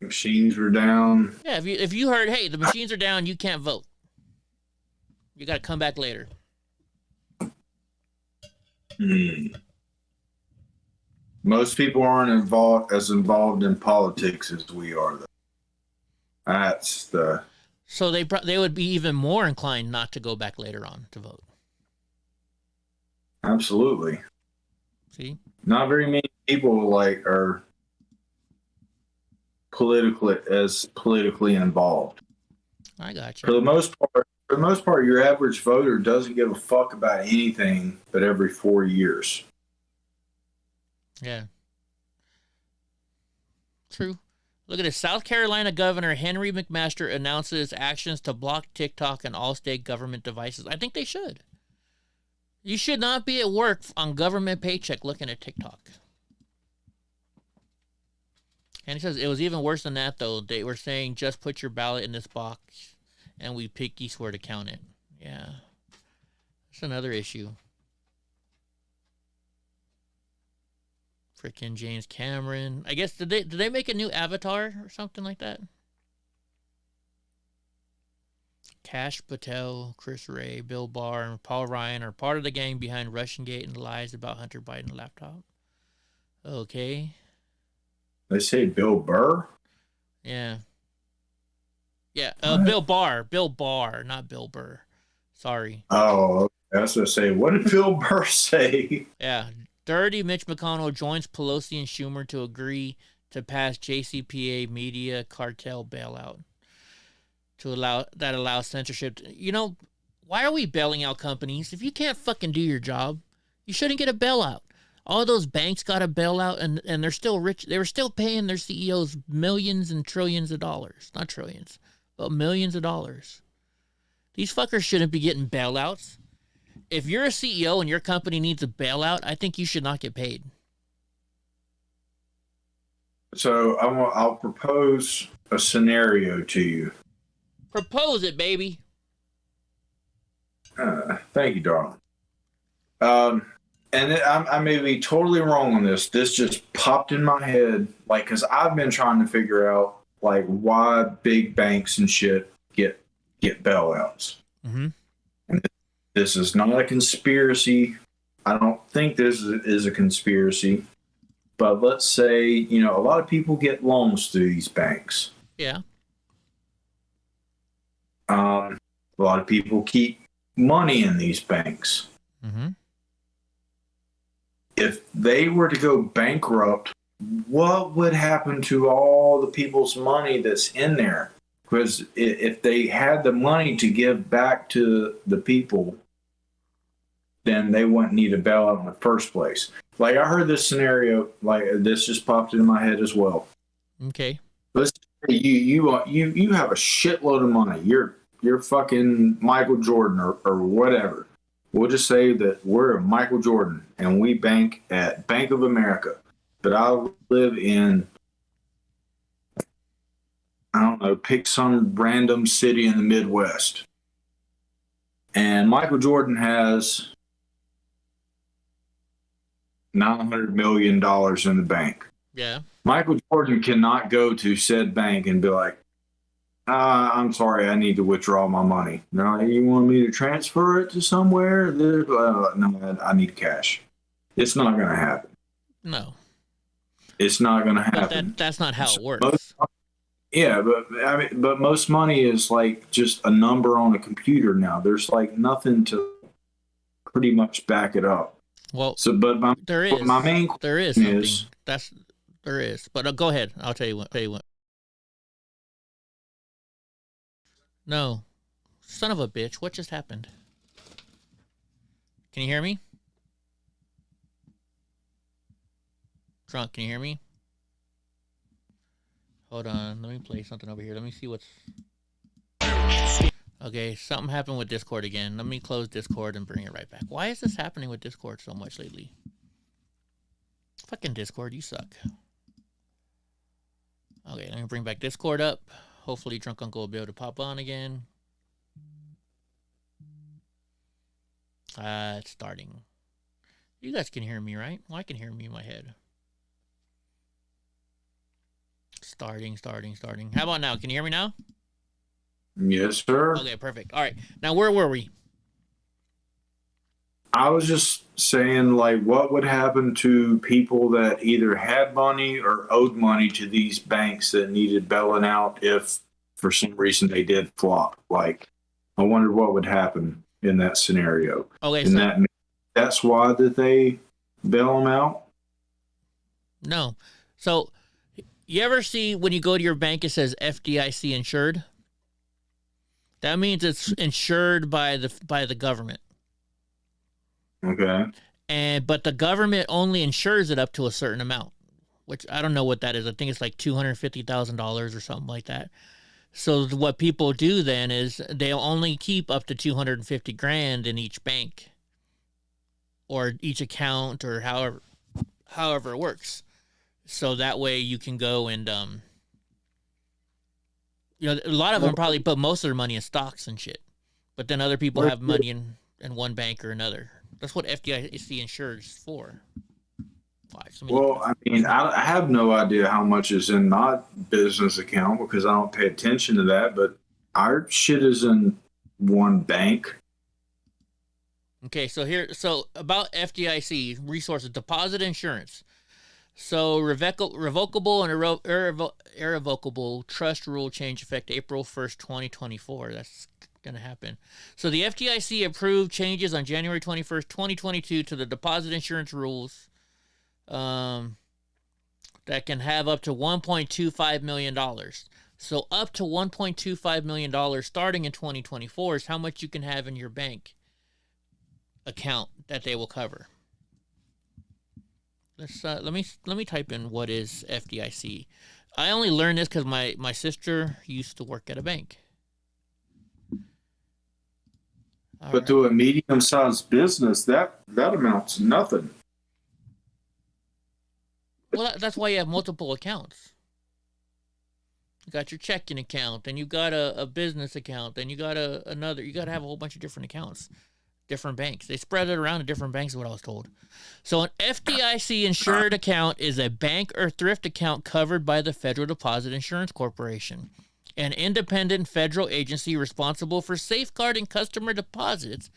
Machines were down. Yeah, if you heard, hey, the machines are down, you can't vote. You got to come back later. Most people aren't as involved in politics as we are, though. That's the. So they would be even more inclined not to go back later on to vote. Absolutely. See, not very many people are politically involved. I got you. For the most part, your average voter doesn't give a fuck about anything but every 4 years. Yeah. True. Look at this. South Carolina Governor Henry McMaster announces actions to block TikTok and all state government devices. I think they should. You should not be at work on government paycheck looking at TikTok. And he says it was even worse than that, though. They were saying just put your ballot in this box and we picky swear to count it. Yeah. That's another issue. Freaking James Cameron. I guess, did they make a new Avatar or something like that? Kash Patel, Chris Ray, Bill Barr, and Paul Ryan are part of the gang behind Russiagate and the lies about Hunter Biden's laptop. Okay. They say Bill Burr? Yeah. Yeah, Bill Barr, not Bill Burr. Sorry. Oh, I was going to say, what did Bill Burr say? Yeah. Dirty Mitch McConnell joins Pelosi and Schumer to agree to pass JCPA media cartel bailout to allow censorship. Why are we bailing out companies? If you can't fucking do your job, you shouldn't get a bailout. All those banks got a bailout and they're still rich. They were still paying their CEOs millions and trillions of dollars. Not trillions, but millions of dollars. These fuckers shouldn't be getting bailouts. If you're a CEO and your company needs a bailout, I think you should not get paid. So I'll propose a scenario to you. Propose it, baby. Thank you, darling. And I may be totally wrong on this. This just popped in my head, because I've been trying to figure out, why big banks and shit get bailouts. Mm-hmm. And this is not a conspiracy. I don't think this is a conspiracy. But let's say, a lot of people get loans through these banks. Yeah. A lot of people keep money in these banks. Mm-hmm. If they were to go bankrupt, what would happen to all the people's money that's in there? Because if they had the money to give back to the people, then they wouldn't need a bailout in the first place. like I heard this scenario, like this just popped into my head as well. Okay. Let's say you have a shitload of money. You're fucking Michael Jordan or whatever. We'll just say that we're Michael Jordan and we bank at Bank of America, but I live in, I don't know, pick some random city in the Midwest. And Michael Jordan has $900 million in the bank. Yeah. Michael Jordan cannot go to said bank and be like, I'm sorry, I need to withdraw my money. No, you want me to transfer it to somewhere? No, I need cash. It's not going to happen. No. It's not going to happen. But that's not how it works. But most money is like just a number on a computer now. There's like nothing to pretty much back it up. Well, so but my main there is something. There is. But go ahead. I'll tell you what. No. Son of a bitch. What just happened? Can you hear me? Drunk, can you hear me? Hold on. Let me play something over here. Let me see what's... Okay, something happened with Discord again. Let me close Discord and bring it right back. Why is this happening with Discord so much lately? Fucking Discord, you suck. Okay, let me bring back Discord up. Hopefully Drunk Uncle will be able to pop on again. It's starting. You guys can hear me, right? Well, I can hear me in my head. Starting. How about now? Can you hear me now? Yes, sir. Okay, perfect. All right. Now, where were we? I was just saying, like, what would happen to people that either had money or owed money to these banks that needed bailing out if, for some reason, they did flop? Like, I wondered what would happen in that scenario. Okay, and so that's why that they bail them out? No. So, you ever see when you go to your bank, it says FDIC insured? That means it's insured by the government. Okay. But the government only insures it up to a certain amount, which I don't know what that is. I think it's like $250,000 or something like that. So what people do then is they'll only keep up to $250,000 in each bank or each account or however it works. So that way you can go and a lot of them probably put most of their money in stocks and shit. But then other people have money in one bank or another. That's what FDIC insures for. Well, I mean, I have no idea how much is in my business account because I don't pay attention to that, but our shit is in one bank. Okay, so about FDIC resources, deposit insurance. So revocable and irrevocable trust rule change effect April 1st, 2024. That's going to happen. So the FDIC approved changes on January 21st, 2022 to the deposit insurance rules that can have up to $1.25 million. So up to $1.25 million starting in 2024 is how much you can have in your bank account that they will cover. Let me type in what is FDIC. I only learned this because my sister used to work at a bank. But to a medium-sized business, that amounts to nothing. Well, that's why you have multiple accounts. You got your checking account, then you got a business account, then you got another. You got to have a whole bunch of different accounts, different banks. They spread it around to different banks, is what I was told. So an FDIC insured account is a bank or thrift account covered by the Federal Deposit Insurance Corporation, an independent federal agency responsible for safeguarding customer deposits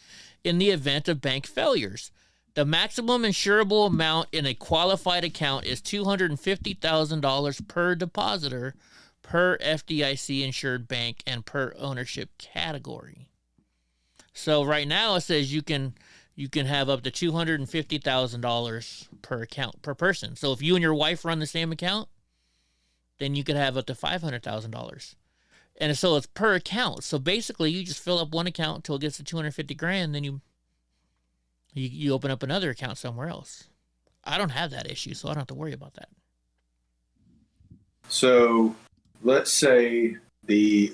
in the event of bank failures. The maximum insurable amount in a qualified account is $250,000 per depositor, per FDIC insured bank, and per ownership category. So right now it says you can have up to $250,000 per account per person. So if you and your wife run the same account, then you could have up to $500,000. And so it's per account. So basically you just fill up one account until it gets to $250,000, then you open up another account somewhere else. I don't have that issue, so I don't have to worry about that. So let's say the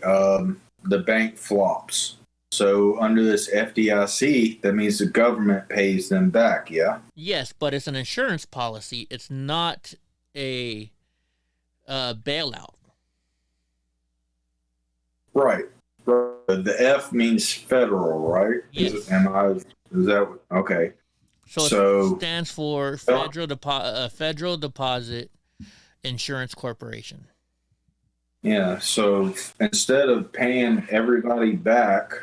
bank flops. So under this FDIC, that means the government pays them back, yeah? Yes, but it's an insurance policy. It's not a bailout. Right. The F means federal, right? Yes. Is that okay? So it stands for Federal Deposit Insurance Corporation. Yeah, so instead of paying everybody back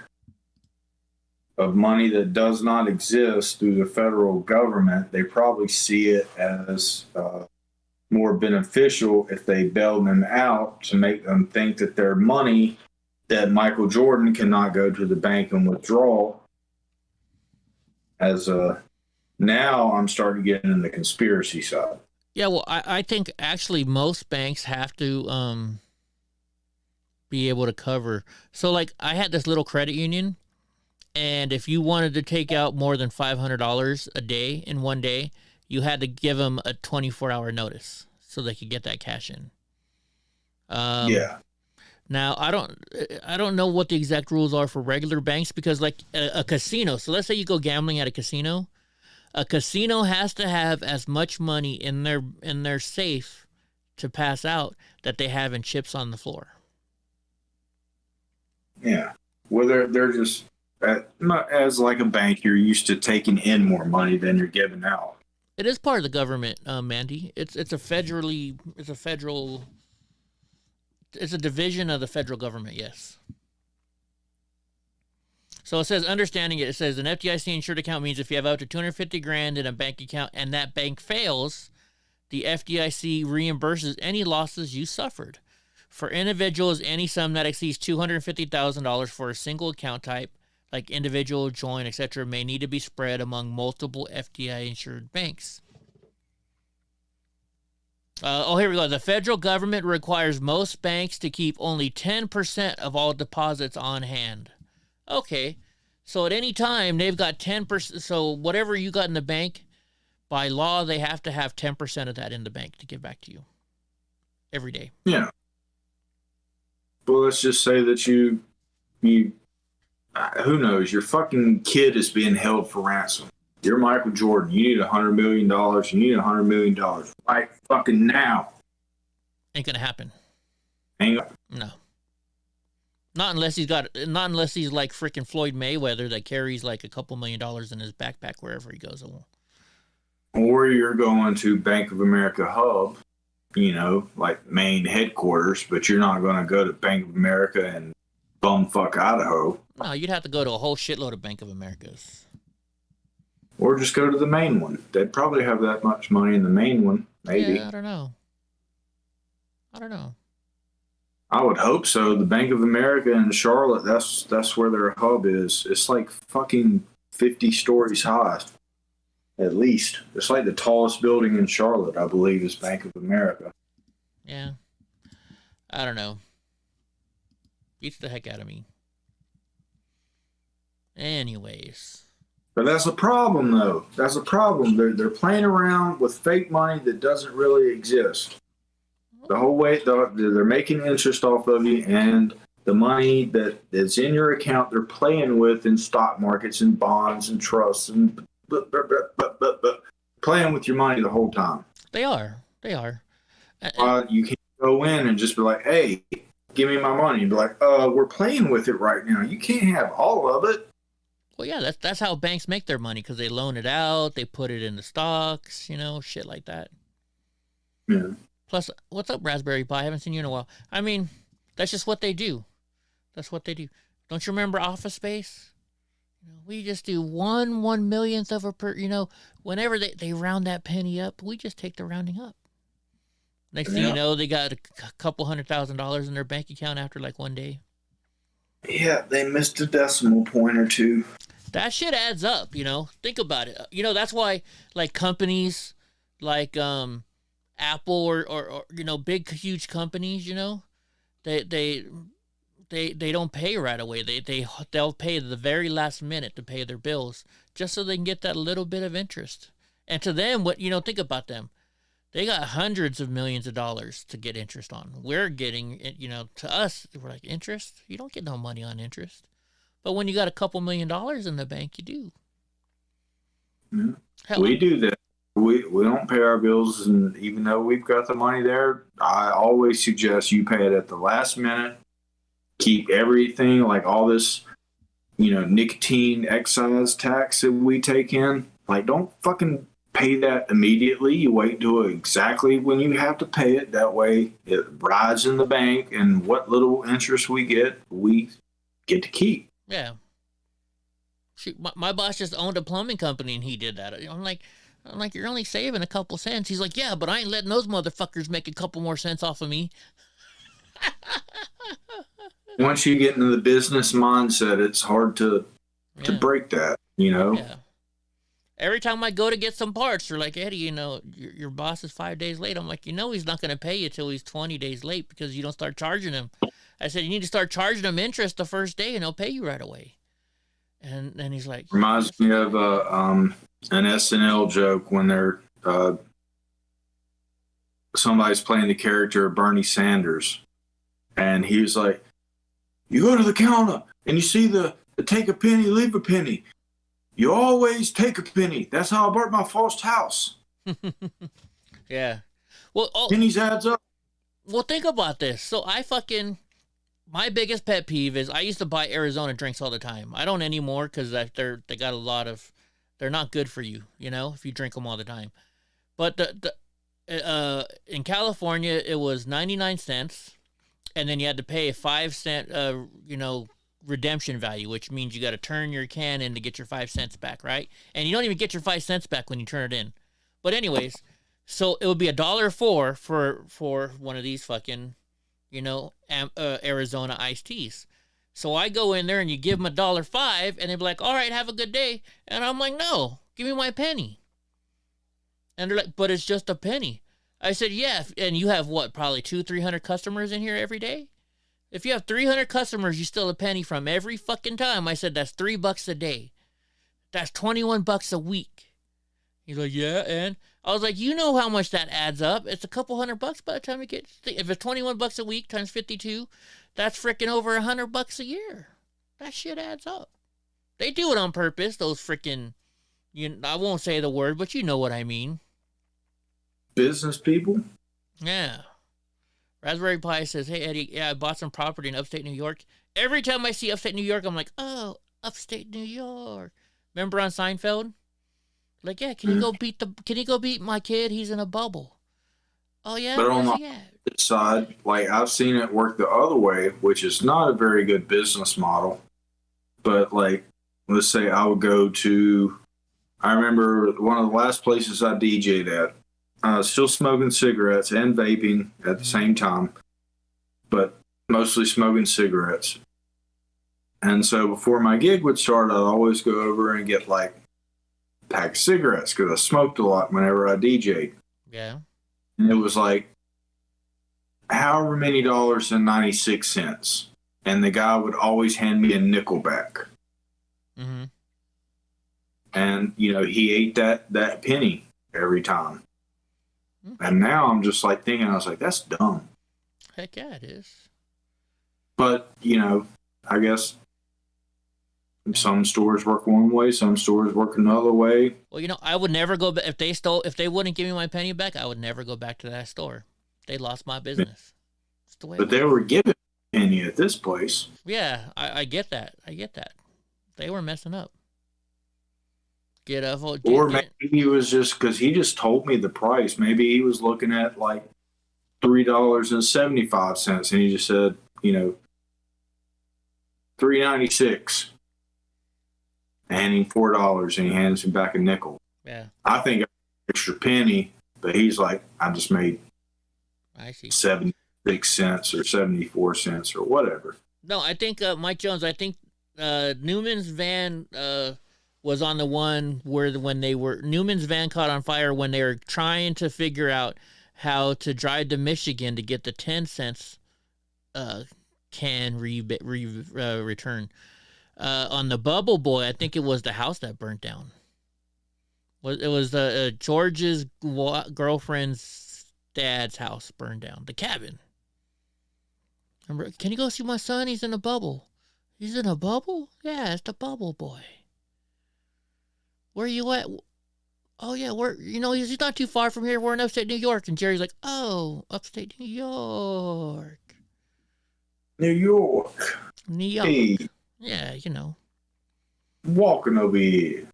of money that does not exist through the federal government, they probably see it as more beneficial if they bail them out to make them think that their money that Michael Jordan cannot go to the bank and withdraw. Now I'm starting to get into the conspiracy side. Yeah, well, I think actually most banks have to be able to cover. So, like, I had this little credit union, and if you wanted to take out more than $500 a day in one day, you had to give them a 24-hour notice so they could get that cash in. Yeah. Now, I don't know what the exact rules are for regular banks because, like, a casino. So let's say you go gambling at a casino has to have as much money in their safe to pass out that they have in chips on the floor. Yeah. Well, they're just as like a bank, you're used to taking in more money than you're giving out. It is part of the government, Mandy. It's a division of the federal government. Yes. So it says, understanding it, it says an FDIC insured account means if you have up to $250,000 in a bank account and that bank fails, the FDIC reimburses any losses you suffered. For individuals, any sum that exceeds $250,000 for a single account type, like individual, joint, etc., may need to be spread among multiple FDIC-insured banks. Here we go. The federal government requires most banks to keep only 10% of all deposits on hand. Okay, so at any time, they've got 10%. So whatever you got in the bank, by law, they have to have 10% of that in the bank to give back to you every day. Yeah. Well, let's just say that you who knows, your fucking kid is being held for ransom. You're Michael Jordan. You need $100 million. You need $100 million right fucking now. Ain't gonna happen. No. Not unless he's like freaking Floyd Mayweather that carries like a couple $1 million in his backpack wherever he goes. Or you're going to Bank of America hub, like main headquarters, but you're not going to go to Bank of America and bumfuck Idaho. No, you'd have to go to a whole shitload of Bank of Americas. Or just go to the main one. They'd probably have that much money in the main one, maybe. Yeah, I don't know. I would hope so. The Bank of America in Charlotte, that's where their hub is. It's like fucking 50 stories high, at least. It's like the tallest building in Charlotte, I believe, is Bank of America. Yeah. I don't know. Beats the heck out of me. Anyways. But that's a problem, though. That's a problem. They're playing around with fake money that doesn't really exist. The whole way they're making interest off of you, and the money that's in your account they're playing with in stock markets and bonds and trusts and playing with your money the whole time. They are. You can't go in and just be like, hey, give me my money. And be like, we're playing with it right now. You can't have all of it. Well, yeah, that's how banks make their money, because they loan it out, they put it in the stocks, shit like that. Yeah. Plus, what's up, Raspberry Pi? I haven't seen you in a while. I mean, that's just what they do. Don't you remember Office Space? We just do 1/1,000,000th of a per, whenever they round that penny up, we just take the rounding up. Next thing you know, they got a couple $100,000 in their bank account after like one day. Yeah, they missed a decimal point or two. That shit adds up, Think about it. That's why, like, companies like Apple or big huge companies, they don't pay right away. They'll pay the very last minute to pay their bills just so they can get that little bit of interest. And to them, think about them. They got hundreds of millions of dollars to get interest on. We're getting, to us, we're like, interest? You don't get no money on interest. But when you got a couple $1 million in the bank, you do. Yeah. We do that. We don't pay our bills, and even though we've got the money there, I always suggest you pay it at the last minute. Keep everything, like all this, nicotine excise tax that we take in. Like, don't fucking pay that immediately. You wait till exactly when you have to pay it. That way it rides in the bank, and what little interest we get to keep. Yeah. Shoot, my boss just owned a plumbing company, and he did that. I'm like, you're only saving a couple cents. He's like, yeah, but I ain't letting those motherfuckers make a couple more cents off of me. Once you get into the business mindset, it's hard to break that, Yeah. Every time I go to get some parts, they're like, Eddie, your boss is 5 days late. I'm like, he's not going to pay you till he's 20 days late because you don't start charging him. I said, you need to start charging him interest the first day and he'll pay you right away. And then he's like... Reminds me of an SNL joke when they're... somebody's playing the character of Bernie Sanders. And he was like, you go to the counter and you see the take a penny, leave a penny. You always take a penny. That's how I bought my first house. Yeah. Well, pennies adds up. Well, think about this. So my biggest pet peeve is I used to buy Arizona drinks all the time. I don't anymore because they got a lot of, they're not good for you, if you drink them all the time. But in California, it was 99 cents. And then you had to pay a 5 cent, redemption value, which means you got to turn your can in to get your 5 cents back, right? And you don't even get your 5 cents back when you turn it in. But anyways, so it would be $1.04 for one of these fucking, Arizona iced teas. So I go in there and you give them $1.05, and they'd be like, all right, have a good day. And I'm like, no, give me my penny. And they're like, but it's just a penny. I said, yeah, and you have what, probably 200-300 customers in here every day? If you have 300 customers, you steal a penny from every fucking time. I said, that's $3 a day. That's $21 a week. He's like, yeah, and I was like, you know how much that adds up. It's a couple $100 by the time you get, if it's $21 a week times 52, that's freaking over $100 a year. That shit adds up. They do it on purpose, those freaking, I won't say the word, but you know what I mean. Business people? Yeah. Raspberry Pi says, hey, Eddie, yeah, I bought some property in upstate New York. Every time I see upstate New York, I'm like, oh, upstate New York. Remember on Seinfeld? Like, yeah, can you go beat my kid? He's in a bubble. Oh, yeah? But on the side, like, I've seen it work the other way, which is not a very good business model. But, like, let's say I would go to, I remember one of the last places I DJ'd at, still smoking cigarettes and vaping at the same time, but mostly smoking cigarettes. And so before my gig would start, I'd always go over and get like a pack of cigarettes because I smoked a lot whenever I DJ'd. Yeah. And it was like however many dollars and 96 cents. And the guy would always hand me a nickel back. Mm-hmm. And, he ate that penny every time. And now I'm just like thinking, I was like, that's dumb. Heck yeah, it is. But, I guess some stores work one way, some stores work another way. Well, I would never go back. If they wouldn't give me my penny back, I would never go back to that store. They lost my business. It's the way. But they were giving a penny at this place. Yeah, I get that. They were messing up. Or maybe he was just, because he just told me the price. Maybe he was looking at like $3.75, and he just said, $3.96, handing $4, and he hands me back a nickel. Yeah, I think extra penny, but he's like, I just made 76 cents or 74 cents or whatever. No, I think Mike Jones. I think Newman's van. Was on the one where Newman's van caught on fire when they were trying to figure out how to drive to Michigan to get the 10 cents can return. On the Bubble Boy, I think it was the house that burnt down. It was the George's girlfriend's dad's house burned down. The cabin. Remember, can you go see my son? He's in a bubble. He's in a bubble? Yeah, it's the bubble boy. Where you at? Oh, yeah, he's not too far from here. We're in upstate New York. And Jerry's like, oh, upstate New York. New York. New York. Hey. Yeah, Walking over here.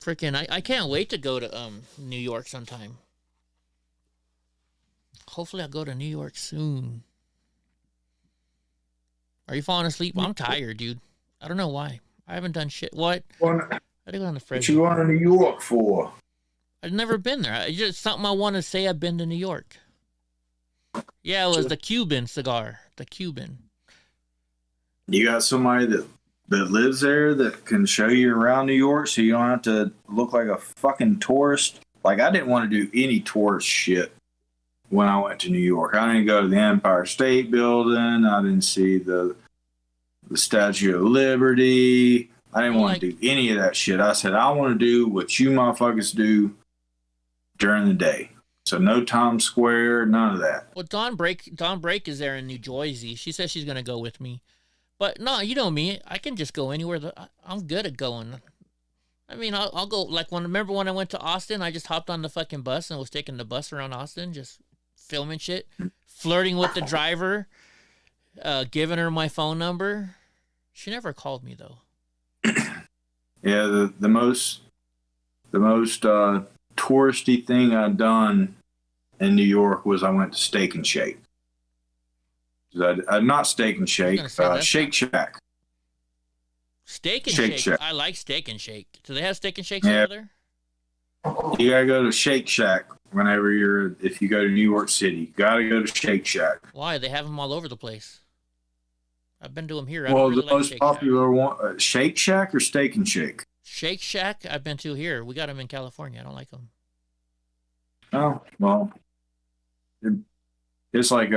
Freaking, I can't wait to go to New York sometime. Hopefully I'll go to New York soon. Are you falling asleep? I'm tired, dude. I don't know why. I haven't done shit. What? I gotta go on the Fresno. What you going to New York for? I've never been there. It's just something I want to say I've been to New York. Yeah, it was the Cuban cigar. The Cuban. You got somebody that lives there that can show you around New York so you don't have to look like a fucking tourist? Like, I didn't want to do any tourist shit when I went to New York. I didn't go to the Empire State Building. I didn't see the Statue of Liberty. I didn't want to do any of that shit. I said, I want to do what you motherfuckers do during the day. So no Times Square, none of that. Well, Dawn Break is there in New Jersey. She says she's going to go with me. But no, you know me. I can just go anywhere. I'm good at going. I mean, I'll go. Like, remember when I went to Austin? I just hopped on the fucking bus and was taking the bus around Austin, just filming shit, flirting with the driver, giving her my phone number. She never called me, though. Yeah, the most touristy thing I'd done in New York was I went to Steak and Shake. Not Steak and Shake, Shake Shack. Steak and Shake. I like Steak and Shake. Do they have Steak and Shakes over there? You gotta go to Shake Shack if you go to New York City. You gotta go to Shake Shack. Why? They have them all over the place. I've been to them here. Well, the most popular one, Shake Shack or Steak and Shake? Shake Shack, I've been to here. We got them in California. I don't like them. Oh, well, it's like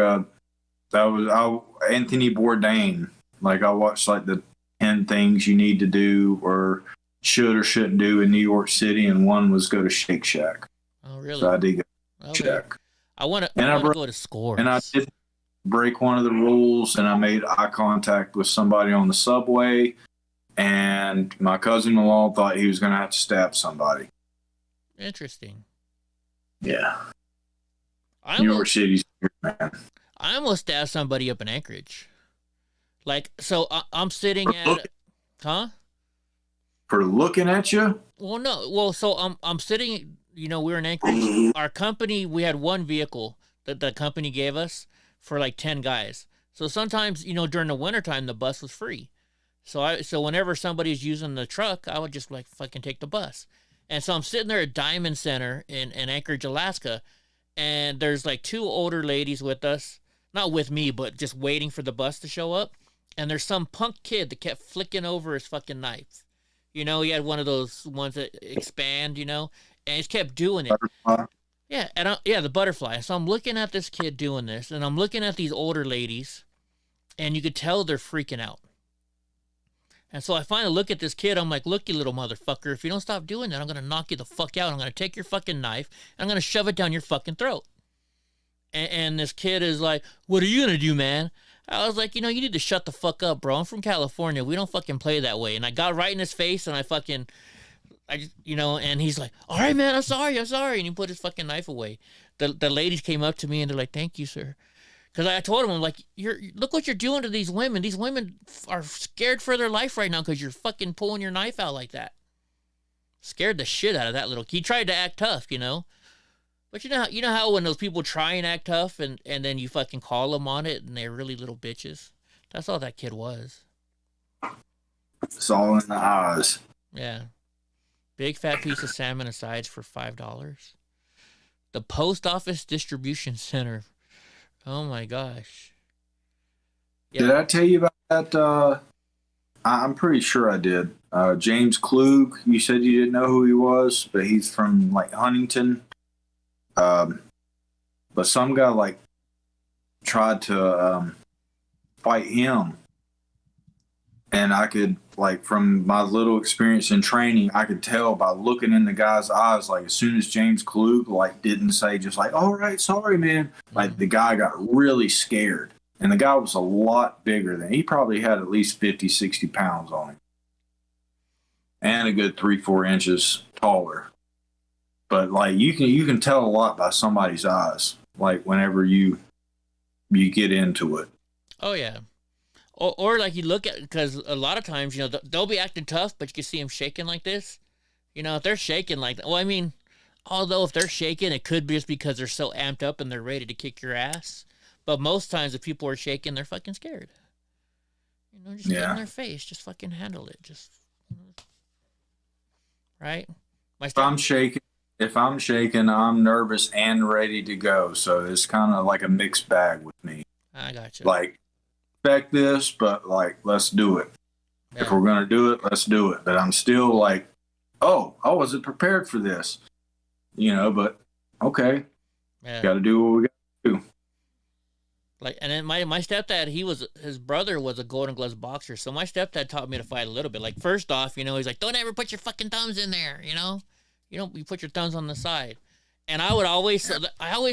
Anthony Bourdain. Like, I watched like the 10 things you need to do or should or shouldn't do in New York City, and one was go to Shake Shack. Oh, really? So I did go to Shack. I want to go to Scores. And I did break one of the rules, and I made eye contact with somebody on the subway, and my cousin-in-law thought he was going to have to stab somebody. Interesting. Yeah. New York City's here, man. I almost stabbed somebody up in Anchorage. Like, so I'm sitting at... Huh? For looking at you? Well, no. Well, so I'm sitting... we were in Anchorage. Our company, we had one vehicle that the company gave us for like 10 guys. So sometimes, during the wintertime, the bus was free. So whenever somebody's using the truck, I would just like fucking take the bus. And so I'm sitting there at Diamond Center in Anchorage, Alaska, and there's like two older ladies with us. Not with me, but just waiting for the bus to show up. And there's some punk kid that kept flicking over his fucking knife. He had one of those ones that expand, and he kept doing it. Butterfly. Yeah, the butterfly. So I'm looking at this kid doing this, and I'm looking at these older ladies, and you could tell they're freaking out. And so I finally look at this kid. I'm like, look, you little motherfucker. If you don't stop doing that, I'm going to knock you the fuck out. I'm going to take your fucking knife, and I'm going to shove it down your fucking throat. And this kid is like, what are you going to do, man? I was like, you need to shut the fuck up, bro. I'm from California. We don't fucking play that way. And I got right in his face, and and he's like, all right, man, I'm sorry. And he put his fucking knife away. The ladies came up to me, and they're like, thank you, sir. Because I told him, I'm like, look what you're doing to these women. These women are scared for their life right now because you're fucking pulling your knife out like that. Scared the shit out of that little kid. He tried to act tough, But you know how when those people try and act tough and then you fucking call them on it and they're really little bitches? That's all that kid was. It's all in the eyes. Yeah. Big fat piece of salmon and sides for $5. The Post Office Distribution Center. Oh my gosh. Yeah. Did I tell you about that? I'm pretty sure I did. James Klug, you said you didn't know who he was, but he's from like Huntington. But some guy tried to fight him, And I could, like, from my little experience in training, I could tell by looking in the guy's eyes, like, as soon as James Klug, like, didn't say just like, all right, sorry, man. Like, the guy got really scared. And the guy was a lot bigger than, he probably had at least 50, 60 pounds on him. And a good 3-4 inches taller. But, like, you can tell a lot by somebody's eyes, like, whenever you get into it. Oh, yeah. Or like you look at, because a lot of times, you know, they'll be acting tough, but you can see them shaking like this. You know, if they're shaking like that, well, I mean, although if they're shaking, it could be just because they're so amped up and they're ready to kick your ass. But most times if people are shaking, they're fucking scared. You know, just get in their face. Just fucking handle it. Just, you know, right? If I'm shaking, I'm nervous and ready to go. So it's kind of like a mixed bag with me. I got you. Like, expect this, but like, let's do it. Yeah. If we're going to do it, let's do it. But I'm still like, oh, I wasn't prepared for this. You know, but okay. Yeah. Got to do what we got to do. Like, and then my stepdad, his brother was a Golden Gloves boxer. So my stepdad taught me to fight a little bit. Like, first off, you know, he's like, don't ever put your fucking thumbs in there, you know? You put your thumbs on the side. And I always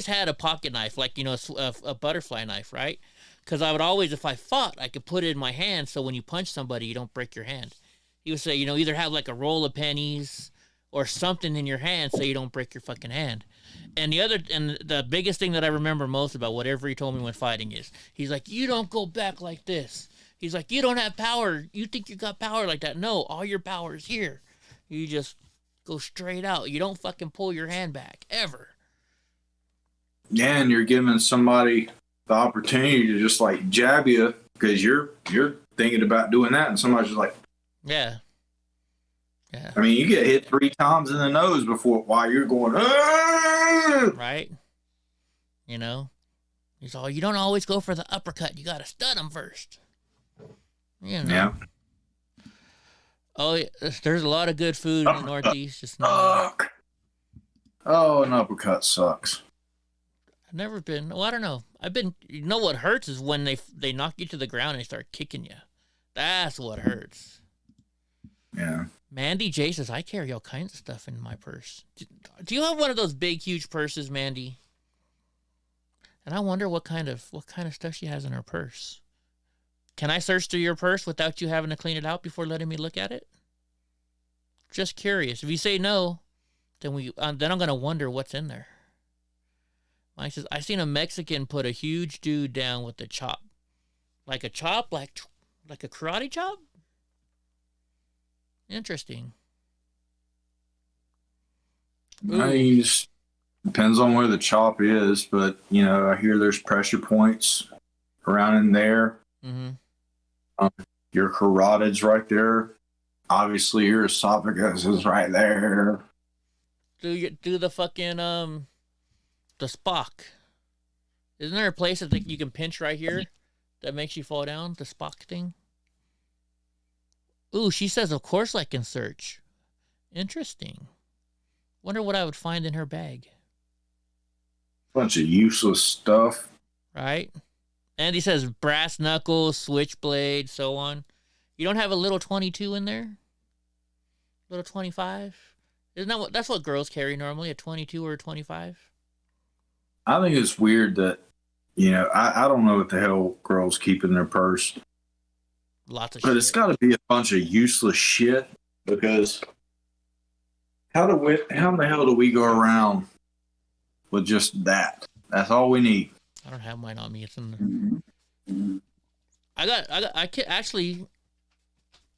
had a pocket knife, like, you know, a butterfly knife, right? Because I would always, if I fought, I could put it in my hand so when you punch somebody, you don't break your hand. He would say, you know, either have like a roll of pennies or something in your hand so you don't break your fucking hand. And the biggest thing that I remember most about whatever he told me when fighting is, he's like, you don't go back like this. He's like, you don't have power. You think you got power like that. No, all your power is here. You just go straight out. You don't fucking pull your hand back, ever. Yeah, and you're giving somebody the opportunity to just like jab you because you're thinking about doing that, and somebody's just like, yeah. I mean, you get hit 3 times in the nose while you're going, right? You know, he's all, you don't always go for the uppercut. You got to stun them first. You know. Yeah. Oh, there's a lot of good food in the Northeast. Just suck. Oh, an uppercut sucks. I've never been. Well, I don't know. You know what hurts is when they knock you to the ground and they start kicking you. That's what hurts. Yeah. Mandy J says, I carry all kinds of stuff in my purse. Do you have one of those big, huge purses, Mandy? And I wonder what kind of stuff she has in her purse. Can I search through your purse without you having to clean it out before letting me look at it? Just curious. If you say no, then I'm going to wonder what's in there. Mike says, I seen a Mexican put a huge dude down with a chop. Like a chop? Like a karate chop? Interesting. I mean, it just depends on where the chop is, but, you know, I hear there's pressure points around in there. Mm-hmm. Your carotid's right there. Obviously, your esophagus is right there. Do the fucking, the Spock. Isn't there a place that you can pinch right here that makes you fall down? The Spock thing? Ooh, she says, of course I can search. Interesting. Wonder what I would find in her bag. Bunch of useless stuff. Right? Andy says brass knuckles, switchblade, so on. You don't have a little 22 in there? Little 25? Isn't that's what girls carry normally, a 22 or a 25? I think it's weird that, you know, I don't know what the hell girls keep in their purse. Lots of shit. But it's got to be a bunch of useless shit, because how the hell do we go around with just that? That's all we need. I don't have mine on me. It's in there.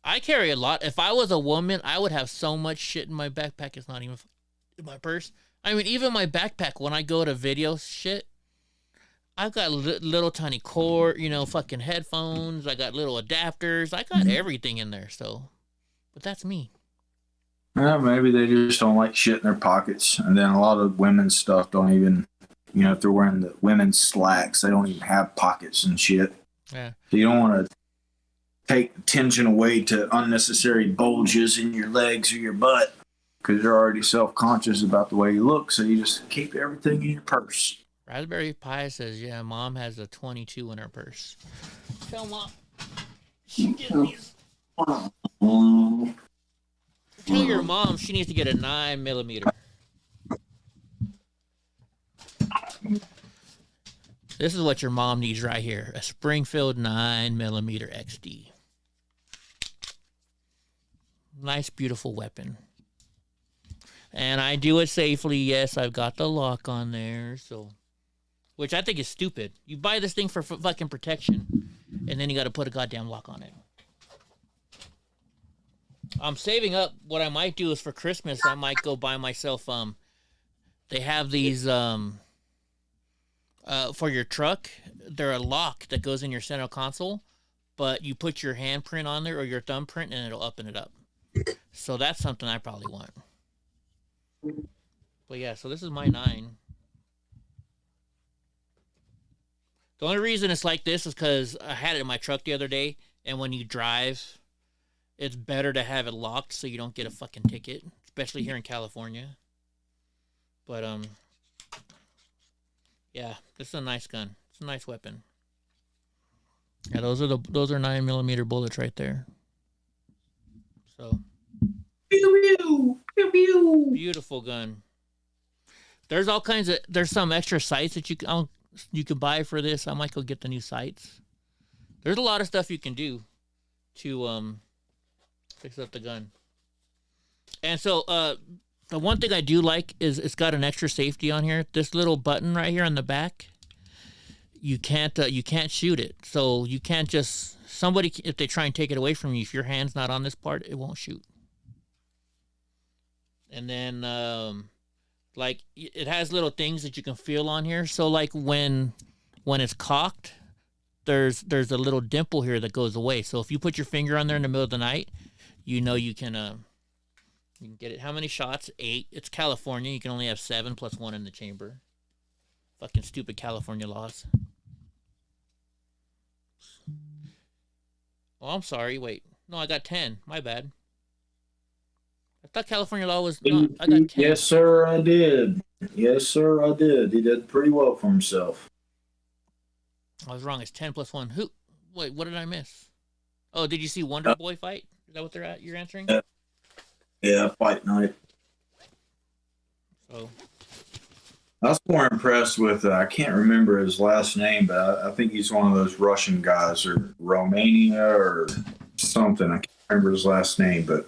I carry a lot. If I was a woman, I would have so much shit in my backpack. It's not even in my purse. I mean, even my backpack, when I go to video shit, I've got little tiny cord, you know, fucking headphones. I got little adapters. I got everything in there. So, but that's me. Well, maybe they just don't like shit in their pockets. And then a lot of women's stuff don't even, you know, if they're wearing the women's slacks, they don't even have pockets and shit. Yeah. So you don't want to take attention away to unnecessary bulges in your legs or your butt, because you're already self-conscious about the way you look. So you just keep everything in your purse. Raspberry Pie says, yeah, Mom has a 22 in her purse. Tell Mom she get these Tell your mom she needs to get a 9mm. This is what your mom needs right here. A Springfield 9mm XD. Nice, beautiful weapon. And I do it safely. Yes, I've got the lock on there. So, which I think is stupid. You buy this thing for fucking protection, and then you got to put a goddamn lock on it. I'm saving up. What I might do is for Christmas, I might go buy myself. They have these for your truck. They're a lock that goes in your center console, but you put your handprint on there or your thumbprint, and it'll open it up. So that's something I probably want. But yeah, so this is my 9. The only reason it's like this is because I had it in my truck the other day, and when you drive, it's better to have it locked so you don't get a fucking ticket, especially here in California. But yeah, this is a nice gun. It's a nice weapon. Yeah, those are 9mm bullets right there. So, beautiful gun. There's all kinds of. There's some extra sights that you can buy for this. I might go get the new sights. There's a lot of stuff you can do to fix up the gun. And so the one thing I do like is it's got an extra safety on here. This little button right here on the back. You can't shoot it. So you can't just somebody if they try and take it away from you. If your hand's not on this part, it won't shoot. And then like it has little things that you can feel on here. So like when it's cocked, there's a little dimple here that goes away. So if you put your finger on there in the middle of the night, you know you can get it. How many shots? 8. It's California. You can only have 7 plus 1 in the chamber. Fucking stupid California laws. Oh, I'm sorry. Wait. No, I got 10. My bad. I thought California law was not. I got 10. Yes, sir, I did. Yes, sir, I did. He did pretty well for himself. I was wrong. It's 10 plus 1. Who? Wait, what did I miss? Oh, did you see Wonder Boy fight? Is that what you're answering? Yeah, fight night. So. I was more impressed with, I can't remember his last name, but I think he's one of those Russian guys or Romania or something. I can't remember his last name, but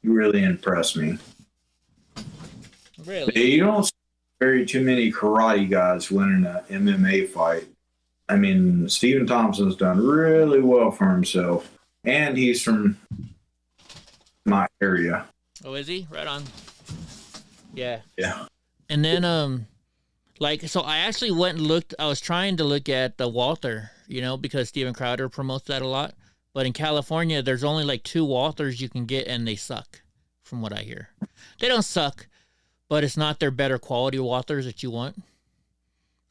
he really impressed me. Really? You don't see very too many karate guys winning an MMA fight. I mean, Stephen Thompson's done really well for himself, and he's from my area. Oh, is he? Right on. Yeah. Yeah. And then, so I actually went and looked. I was trying to look at the Walther, because Steven Crowder promotes that a lot. But in California, there's only like 2 Walthers you can get, and they suck, from what I hear. They don't suck, but it's not their better quality Walthers that you want.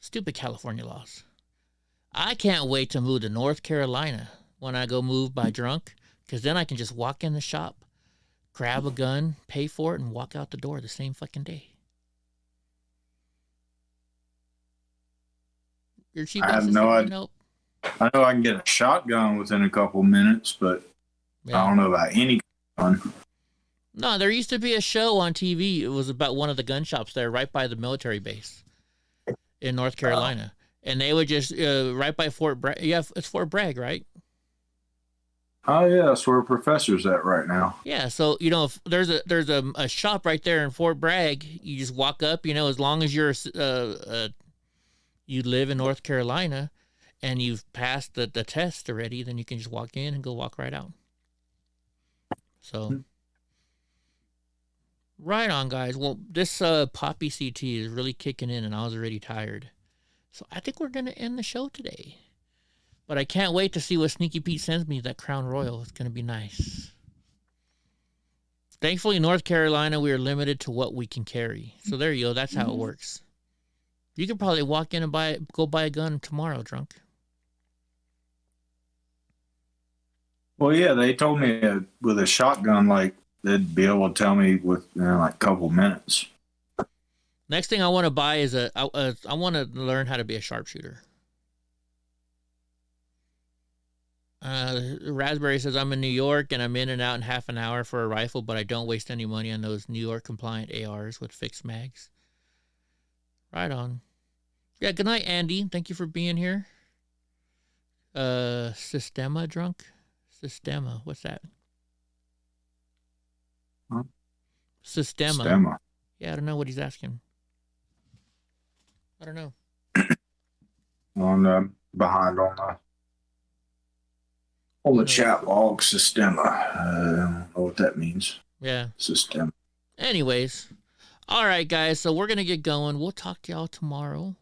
Stupid California laws. I can't wait to move to North Carolina when I go move by drunk, because then I can just walk in the shop, grab a gun, pay for it, and walk out the door the same fucking day. I have no idea. I know I can get a shotgun within a couple minutes, but yeah. I don't know about any gun. No, there used to be a show on TV. It was about one of the gun shops there right by the military base in North Carolina. And they would just, right by Fort Bragg. Yeah, it's Fort Bragg, right? Oh, yeah, that's where Professor's at right now. Yeah, so, if there's a shop right there in Fort Bragg, you just walk up, as long as you're you live in North Carolina and you've passed the test already, then you can just walk in and go walk right out. So, right on, guys. Well, this Poppy CT is really kicking in, and I was already tired. So I think we're going to end the show today. But I can't wait to see what Sneaky Pete sends me, that Crown Royal. It's going to be nice. Thankfully, North Carolina, we are limited to what we can carry. So there you go. That's how it works. You could probably walk in and go buy a gun tomorrow, drunk. Well, yeah, they told me with a shotgun, they'd be able to tell me within a couple minutes. Next thing I want to buy is I want to learn how to be a sharpshooter. Raspberry says, I'm in New York and I'm in and out in half an hour for a rifle, but I don't waste any money on those New York compliant ARs with fixed mags. Right on. Yeah, good night, Andy. Thank you for being here. Sistema drunk? Sistema, what's that? Huh? Sistema. Sistema. Yeah, I don't know what he's asking. I don't know. Behind on the chat log, Sistema. I don't know what that means. Yeah. Sistema. Anyways. All right, guys. So we're going to get going. We'll talk to y'all tomorrow.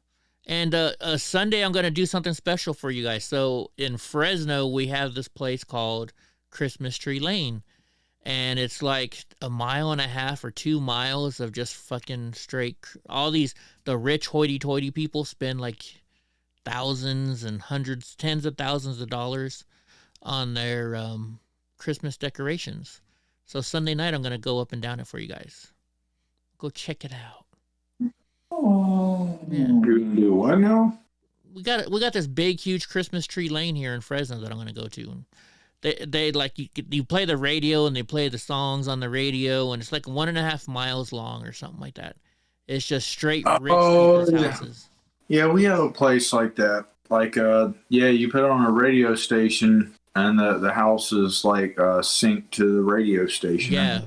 And Sunday, I'm going to do something special for you guys. So in Fresno, we have this place called Christmas Tree Lane. And it's like 1.5 miles or 2 miles of just fucking straight. All these, the rich hoity-toity people spend like thousands and hundreds, tens of thousands of dollars on their Christmas decorations. So Sunday night, I'm going to go up and down it for you guys. Go check it out. Oh, yeah. You're gonna do what now? We got this big, huge Christmas tree lane here in Fresno that I'm gonna go to. They like you play the radio and they play the songs on the radio and it's like 1.5 miles long or something like that. It's just straight rich people's houses. Yeah, we have a place like that. Like you put it on a radio station and the house is like synced to the radio station. Yeah.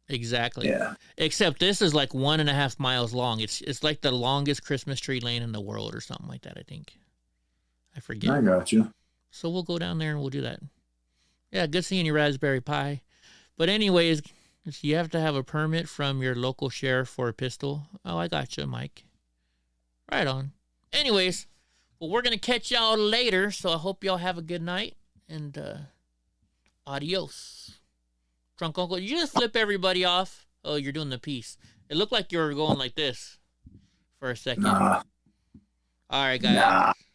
Exactly. Yeah. Except this is like 1.5 miles long. It's like the longest Christmas tree lane in the world or something like that, I think. I forget. I got you. So we'll go down there and we'll do that. Yeah, good seeing you, Raspberry Pi. But anyways, you have to have a permit from your local sheriff for a pistol. Oh, I got you, Mike. Right on. Anyways, well, we're going to catch y'all later. So I hope y'all have a good night. And adios. Drunk Uncle, did you just flip everybody off? Oh, you're doing the piece. It looked like you were going like this for a second. Nah. All right, guys. Nah.